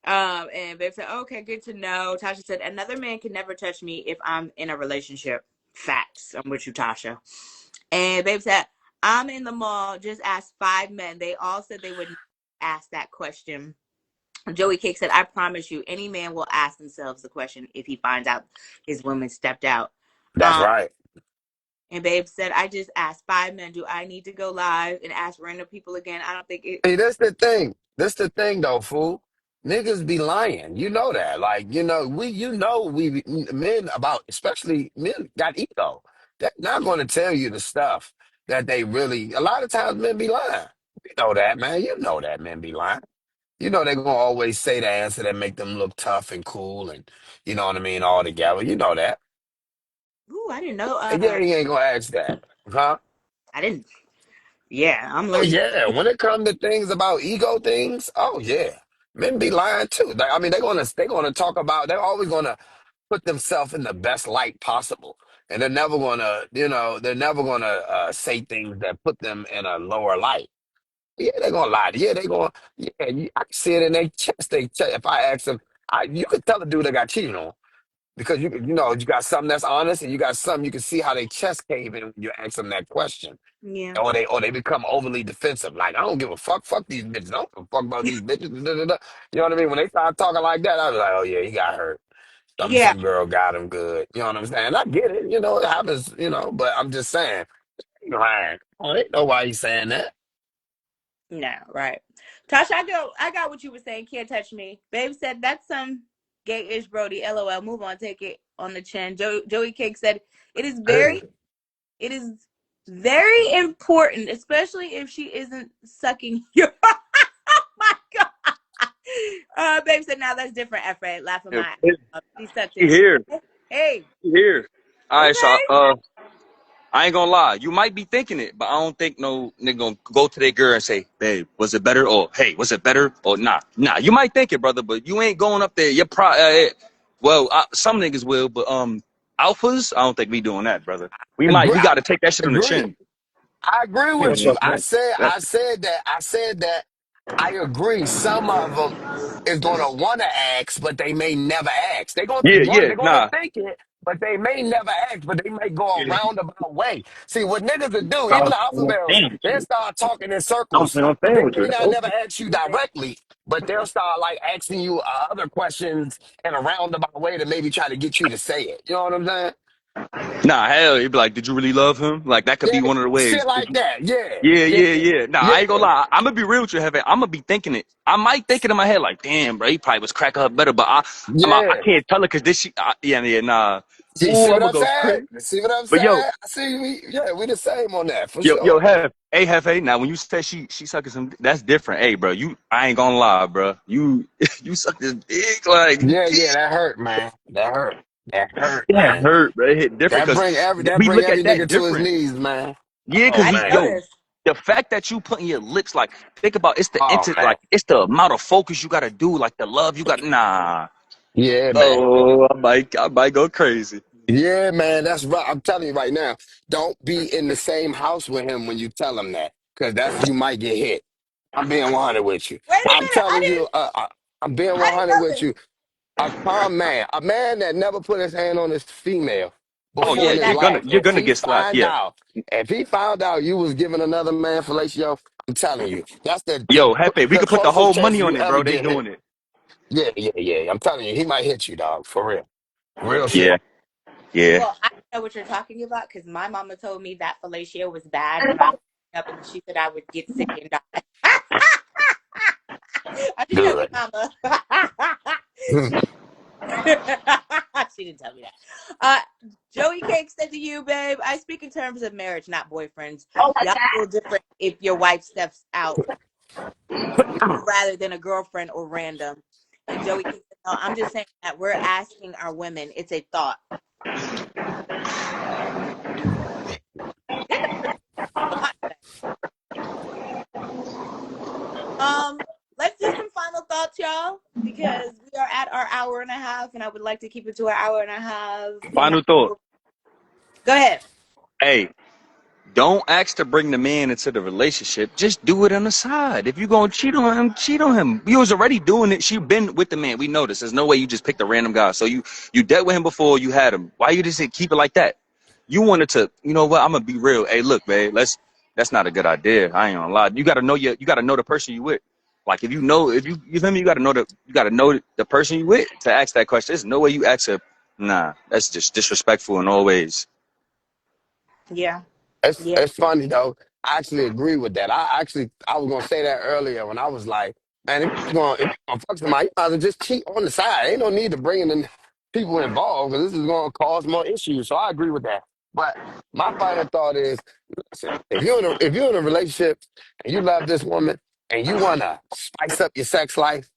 Speaker 1: And Babe said, "Okay, good to know." Tasha said, "Another man can never touch me if I'm in a relationship." Facts. I'm with you, Tasha. And Babe said, "I'm in the mall. Just asked 5 men. They all said they would ask that question." Joey Cake said, "I promise you, any man will ask themselves the question if he finds out his woman stepped out."
Speaker 5: that's
Speaker 1: Um,
Speaker 5: right.
Speaker 1: and Babe said, "I just asked 5 men. Do I need to go live and ask random people again? I don't think it."
Speaker 5: Hey, that's the thing. That's the thing, though, fool. Niggas be lying. You know that. Like, we men about, especially men got ego. They're not going to tell you the stuff that they really, a lot of times men be lying. You know that, man. You know that men be lying. You know they're going to always say the answer that make them look tough and cool and, you know what I mean, all together. You know that.
Speaker 1: Ooh, I didn't know.
Speaker 5: And yeah, he ain't going to ask that. Huh?
Speaker 1: I didn't. Yeah, I'm
Speaker 5: Oh
Speaker 1: learning.
Speaker 5: yeah, when it comes to things about ego things, oh yeah, men be lying too. I mean, they're gonna talk about. They're always gonna put themselves in the best light possible, and they're never gonna say things that put them in a lower light. Yeah, they're gonna lie. Yeah, they gonna. Yeah, I can see it in their chest. If I ask them, you could tell the dude that got cheated on. because you got something that's honest, and you got something you can see how they chest cave in when you ask them that question.
Speaker 1: Yeah.
Speaker 5: Or they become overly defensive. Like, I don't give a fuck. Fuck these bitches. I don't give a fuck about these bitches. Da, da, da. You know what I mean? When they start talking like that, I was like, oh yeah, he got hurt.
Speaker 1: Yeah.
Speaker 5: Some girl got him good. You know what I'm saying? I get it. It happens. But I'm just saying. Right. I ain't know why he's saying that.
Speaker 1: No, right. Tasha, I got what you were saying. Can't touch me. Babe said that's some gay-ish Brody. LOL. Move on. Take it on the chin. Joey Cake said it is
Speaker 5: Hey,
Speaker 1: very important, especially if she isn't sucking your. Oh my god. Babe said now that's different. F. Laughing
Speaker 6: Yeah,
Speaker 1: my. She sucked
Speaker 6: She
Speaker 1: it.
Speaker 6: here.
Speaker 1: Hey.
Speaker 6: She here. All right, so
Speaker 1: Okay.
Speaker 6: I ain't gonna lie. You might be thinking it, but I don't think no nigga gonna go to their girl and say, "Babe, was it better?" Or, "Hey, was it better?" Or, nah. You might think it, brother, but you ain't going up there. Some niggas will, but alphas, I don't think we doing that, brother. We
Speaker 5: agree.
Speaker 6: we got to take that shit on the
Speaker 5: Agree.
Speaker 6: chin.
Speaker 5: I agree
Speaker 6: We don't
Speaker 5: with you.
Speaker 6: trust
Speaker 5: I
Speaker 6: that.
Speaker 5: said,
Speaker 6: That-
Speaker 5: I said that. I said that. I agree. Some of them is gonna want to ask, but they may never ask. They're gonna want.
Speaker 6: Yeah,
Speaker 5: They're gonna
Speaker 6: nah.
Speaker 5: think it, but they may never ask. But they may go a
Speaker 6: Yeah.
Speaker 5: roundabout way. See what niggas will do.
Speaker 6: I
Speaker 5: Even
Speaker 6: was
Speaker 5: the alpha males,
Speaker 6: saying with
Speaker 5: they'll
Speaker 6: you.
Speaker 5: start talking in
Speaker 6: I was
Speaker 5: circles.
Speaker 6: saying
Speaker 5: They
Speaker 6: with
Speaker 5: may
Speaker 6: you.
Speaker 5: not never ask you directly, but they'll start like asking you other questions in a roundabout way to maybe try to get you to say it. You know what I'm saying?
Speaker 6: Nah, hell, you'd be like, did you really love him? Like, that could
Speaker 5: Yeah,
Speaker 6: be one of the
Speaker 5: shit
Speaker 6: ways.
Speaker 5: like that. Yeah,
Speaker 6: Yeah,
Speaker 5: yeah,
Speaker 6: yeah, yeah. Nah, I ain't gonna
Speaker 5: yeah,
Speaker 6: lie. I'm gonna be real with you, Heaven. I'm gonna be thinking it. I might think it in my head, like, damn, bro, he probably was cracking her better, but I
Speaker 5: yeah.
Speaker 6: can't tell her because this shit. Yeah, nah.
Speaker 5: You
Speaker 6: Ooh,
Speaker 5: see
Speaker 6: I'm
Speaker 5: what
Speaker 6: gonna
Speaker 5: I'm
Speaker 6: go
Speaker 5: saying?
Speaker 6: crazy.
Speaker 5: See what I'm
Speaker 6: But yo,
Speaker 5: saying? I see. We the same on that for
Speaker 6: yo,
Speaker 5: sure.
Speaker 6: Hev. Hey, Hefe. Now, when you say she sucking some, that's different. Hey, bro, I ain't gonna lie, bro. You, you suck this dick, like,
Speaker 5: Yeah, yeah, that hurt, man. That hurt. That hurt,
Speaker 6: that
Speaker 5: man.
Speaker 6: hurt, bro. It hit different because
Speaker 5: That
Speaker 6: we
Speaker 5: bring
Speaker 6: look
Speaker 5: every
Speaker 6: at that
Speaker 5: nigga to his
Speaker 6: different.
Speaker 5: knees, man.
Speaker 6: Yeah,
Speaker 5: Oh
Speaker 6: because
Speaker 1: I
Speaker 5: man.
Speaker 6: yo,
Speaker 1: noticed.
Speaker 6: the fact that you putting your lips like think about
Speaker 5: Oh man.
Speaker 6: it's the amount of focus you gotta do, like the love you got. Nah,
Speaker 5: Yeah, man.
Speaker 6: oh, I might go crazy.
Speaker 5: Yeah, man. That's right. I'm telling you right now. Don't be in the same house with him when you tell him that, because you might get hit. I'm being 100 with you.
Speaker 1: Wait a
Speaker 5: I'm
Speaker 1: minute.
Speaker 5: telling you. I'm being
Speaker 1: I didn't
Speaker 5: 100 with
Speaker 1: know this.
Speaker 5: you. A calm man, a man that never put his hand on his female
Speaker 6: Oh
Speaker 5: before
Speaker 6: yeah,
Speaker 5: in his
Speaker 1: That's
Speaker 5: life.
Speaker 6: you're gonna get slapped. Yeah,
Speaker 5: If he found out you was giving another man fellatio, I'm telling you, that's
Speaker 6: yo, Hefe, we
Speaker 5: the
Speaker 6: could put the
Speaker 5: closest
Speaker 6: whole
Speaker 5: chance
Speaker 6: money
Speaker 5: of
Speaker 6: on
Speaker 5: you
Speaker 6: it,
Speaker 5: ever
Speaker 6: bro. They
Speaker 5: get hit.
Speaker 6: doing it.
Speaker 5: Yeah, yeah, yeah. I'm telling you, he might hit you, dog, for real, real
Speaker 6: Yeah,
Speaker 5: shit.
Speaker 6: yeah.
Speaker 1: well, I know what you're talking about because my mama told me that fellatio was bad when I was up, and she said I would get sick and die. I didn't tell you,
Speaker 5: Good.
Speaker 1: mama.
Speaker 5: Hmm.
Speaker 1: She didn't tell me that. Joey Cake said to you, babe, I speak in terms of marriage, not boyfriends. Y'all feel different if your wife steps out rather than a girlfriend or random. And Joey Cake said, no, I'm just saying that we're asking our women. It's a thought. This is a lot today. Let's do some final thoughts, y'all, because we are at our hour and a half, and I would like to keep it to an hour and a half.
Speaker 6: Final thought.
Speaker 1: Go ahead.
Speaker 6: Hey, don't ask to bring the man into the relationship. Just do it on the side. If you're gonna cheat on him, cheat on him. You was already doing it. She been with the man. We know this. There's no way you just picked a random guy. So you dealt with him before you had him. Why you just didn't keep it like that? You wanted to. You know what? I'm gonna be real. Hey, look, babe. That's not a good idea. I ain't gonna lie. You gotta know the person you with. Like if you feel me, you gotta know the person you with to ask that question. There's no way you ask her. Nah, that's just disrespectful in all ways.
Speaker 1: Yeah. Yeah.
Speaker 5: It's funny though. I actually agree with that. I was gonna say that earlier when I was like, man, if you gonna fuck somebody, you might as well just cheat on the side. Ain't no need to bring in people involved because this is gonna cause more issues. So I agree with that. But my final thought is, listen, if you're in a relationship and you love this woman and you wanna spice up your sex life,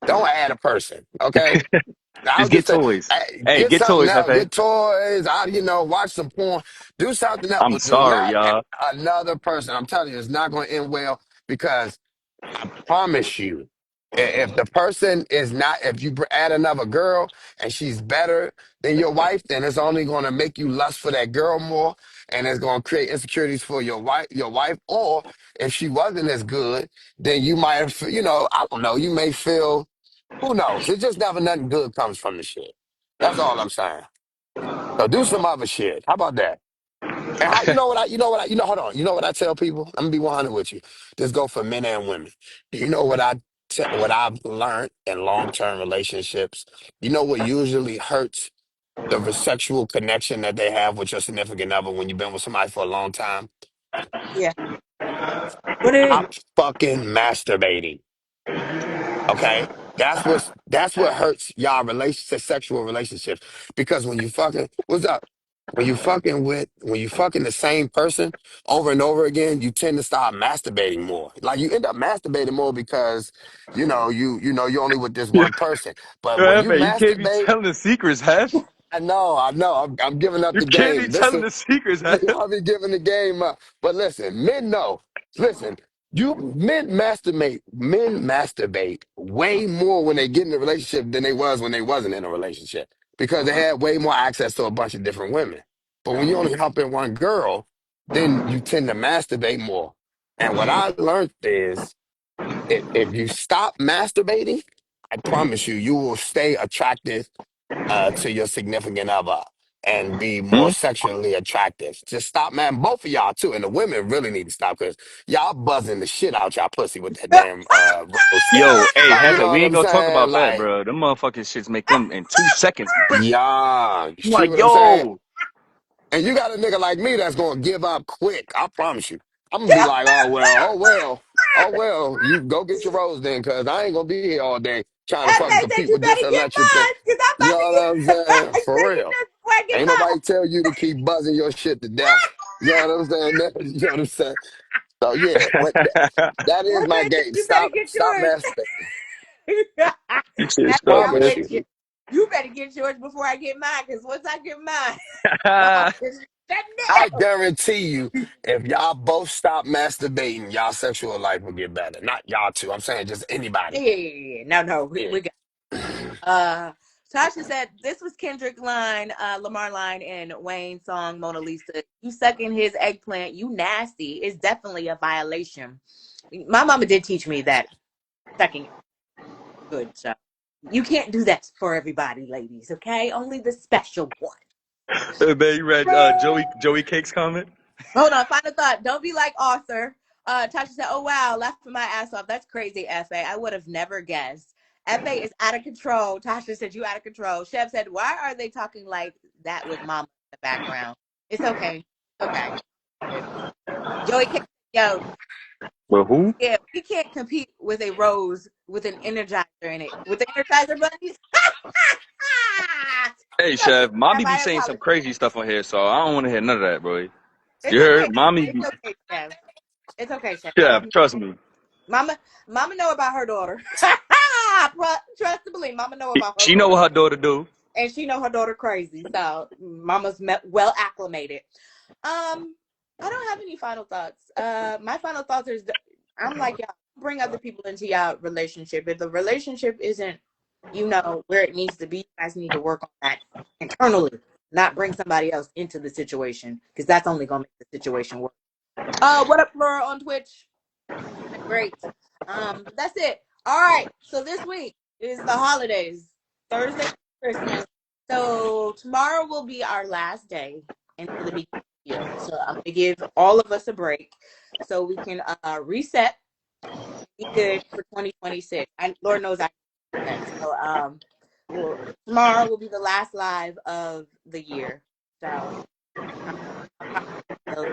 Speaker 5: don't add a person. Okay, I
Speaker 6: Just
Speaker 5: would
Speaker 6: get
Speaker 5: just say,
Speaker 6: toys.
Speaker 5: hey,
Speaker 6: Hey,
Speaker 5: get
Speaker 6: get
Speaker 5: something
Speaker 6: toys,
Speaker 5: else,
Speaker 6: Hefe.
Speaker 5: get toys, watch some porn, do something else,
Speaker 6: I'm
Speaker 5: but do
Speaker 6: sorry,
Speaker 5: not
Speaker 6: y'all.
Speaker 5: add another person. I'm telling you, it's not going to end well because I promise you, if the person is not, if you add another girl and she's better than your wife, then it's only going to make you lust for that girl more, and it's going to create insecurities for your wife. Your wife, or if she wasn't as good, then you might have, I don't know, you may feel. Who knows? It's just never nothing good comes from the shit. That's all I'm saying. So do some other shit. How about that? And how, hold on. You know what I tell people? I'm gonna be 100 with you. This go for men and women. Do you know what I've learned in long-term relationships? You know what usually hurts the sexual connection that they have with your significant other when you've been with somebody for a long time?
Speaker 1: Yeah. What is?
Speaker 5: Stop fucking masturbating. Okay, that's what hurts y'all relationship, sexual relationships. Because when you fucking, what's up? When you fucking the same person over and over again, you tend to start masturbating more. Like you end up masturbating more because you're only with this
Speaker 6: Yeah,
Speaker 5: one person. But when you
Speaker 6: Hefe, you can't be
Speaker 5: masturbate,
Speaker 6: telling the secrets, Hef.
Speaker 5: I know, I'm giving up
Speaker 6: You
Speaker 5: the
Speaker 6: can't be
Speaker 5: game.
Speaker 6: telling
Speaker 5: Listen,
Speaker 6: the secrets, Hef.
Speaker 5: I'll be giving the game up. But listen, men know. Listen, men masturbate way more when they get in a relationship than they was when they wasn't in a relationship. Because they had way more access to a bunch of different women. But when you only hump in one girl, then you tend to masturbate more. And what I learned is if you stop masturbating, I promise you, you will stay attracted to your significant other and be more
Speaker 6: Hmm?
Speaker 5: sexually attractive. Just stop, man. Both of y'all too, and the women really need to stop because y'all buzzing the shit out y'all pussy with that damn rose stuff.
Speaker 6: Yo, hey,
Speaker 5: Like, you
Speaker 6: Hefe,
Speaker 5: know
Speaker 6: we
Speaker 5: what
Speaker 6: ain't
Speaker 5: I'm
Speaker 6: gonna talk
Speaker 5: saying?
Speaker 6: about that,
Speaker 5: Like,
Speaker 6: bro. Them motherfucking shits make them in 2 seconds.
Speaker 5: yeah, you
Speaker 6: I'm
Speaker 5: see
Speaker 6: like,
Speaker 5: what I'm saying?
Speaker 6: yo.
Speaker 5: And you got a nigga like me that's gonna give up quick. I promise you. I'm gonna be like, oh well, oh well, oh well. You go get your rose then, cause I ain't gonna be here all day trying to fucking
Speaker 1: FA said
Speaker 5: compete
Speaker 1: you
Speaker 5: with this
Speaker 1: better get
Speaker 5: electric thing.
Speaker 1: mine because I'm
Speaker 5: You
Speaker 1: about
Speaker 5: know
Speaker 1: to
Speaker 5: what I'm
Speaker 1: get.
Speaker 5: saying?
Speaker 1: You
Speaker 5: For
Speaker 1: better get
Speaker 5: real.
Speaker 1: this before I get
Speaker 5: Ain't
Speaker 1: mine.
Speaker 5: nobody tell you to keep buzzing your shit to death. You know what I'm saying? You know what I'm saying? So yeah, but that is my
Speaker 1: FA said
Speaker 5: game.
Speaker 1: you better get
Speaker 5: Stop
Speaker 1: yours.
Speaker 5: masturbating.
Speaker 6: You shit
Speaker 5: I
Speaker 1: FA, I'm
Speaker 6: stupid.
Speaker 5: promise
Speaker 1: with
Speaker 5: you.
Speaker 1: you. You better get yours before I get mine because once I get mine, I'm just shutting
Speaker 5: I
Speaker 1: down.
Speaker 5: guarantee you, if y'all both stop masturbating, y'all sexual life will get better. Not y'all two. I'm saying just
Speaker 1: Yeah,
Speaker 5: anybody.
Speaker 1: yeah, yeah. No,
Speaker 5: Yeah.
Speaker 1: we got. Tasha said this was Kendrick line, Lamar line, and Wayne's song Mona Lisa. You sucking his eggplant, you nasty. It's definitely a violation. My mama did teach me that sucking is good, so you can't do that for everybody, ladies. Okay, only the special one.
Speaker 6: Hey, man, you read Joey Cake's comment?
Speaker 1: Hold on, final thought. Don't be like Arthur. Tasha said, "Oh wow, laughing my ass off. That's crazy, Fa. I would have never guessed. Fa is out of control." Tasha said, "You out of control." Chef said, "Why are they talking like that with Mama in the background?" It's okay. Okay. Joey, yo,
Speaker 6: Well, who?
Speaker 1: yeah, we can't compete with a rose with an Energizer in it. With the Energizer bunnies.
Speaker 6: Hey,
Speaker 1: So,
Speaker 6: Chef,
Speaker 1: Chef,
Speaker 6: mommy be
Speaker 1: I
Speaker 6: saying some
Speaker 1: apologize.
Speaker 6: crazy stuff on here, so I don't want to hear none of that, bro.
Speaker 1: It's
Speaker 6: You
Speaker 1: okay.
Speaker 6: heard? Mommy
Speaker 1: It's
Speaker 6: be,
Speaker 1: okay, Chef. It's okay, Chef.
Speaker 6: Chef, trust me.
Speaker 1: Mama know about her daughter. Trust and believe, Mama know about her
Speaker 6: She know
Speaker 1: daughter,
Speaker 6: what her daughter do.
Speaker 1: and she know her daughter crazy. So Mama's well acclimated. I don't have any final thoughts. My final thoughts is I'm like y'all bring other people into y'all relationship. If the relationship isn't, where it needs to be, you guys need to work on that internally, not bring somebody else into the situation because that's only gonna make the situation worse. What up, Flora on Twitch? Great. But that's it. All right. So this week is the holidays. Thursday, Christmas. So tomorrow will be our last day until the beginning of the year. So I'm gonna give all of us a break so we can reset and be good for 2026. And Lord knows I reset. So well, tomorrow will be the last live of the year. So I'll probably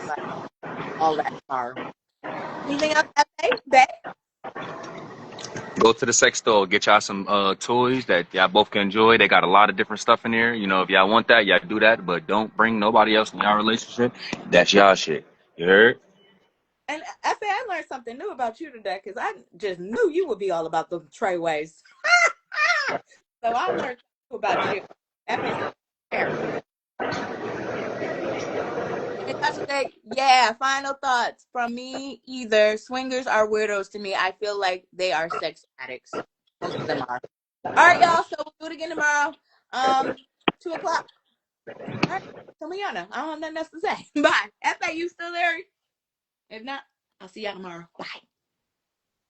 Speaker 1: like all that tomorrow. Anything else, FA? Bet?
Speaker 6: Go to the sex store, get y'all some toys that y'all both can enjoy. They got a lot of different stuff in there. You know, if y'all want that, y'all do that, but don't bring nobody else in y'all relationship. That's y'all shit. You heard?
Speaker 1: And FA, I learned something new about you today because I just knew you would be all about the trayways. So I learned something new about you. FA's parent. And Tasha said, yeah, final thoughts from me either. Swingers are weirdos to me. I feel like they are sex addicts. Most of them are. All right, y'all. So we'll do it again tomorrow. 2:00. All right. Tell me, Yana. I don't have nothing else to say. Bye. FA, you still there? If not, I'll see y'all tomorrow. Bye.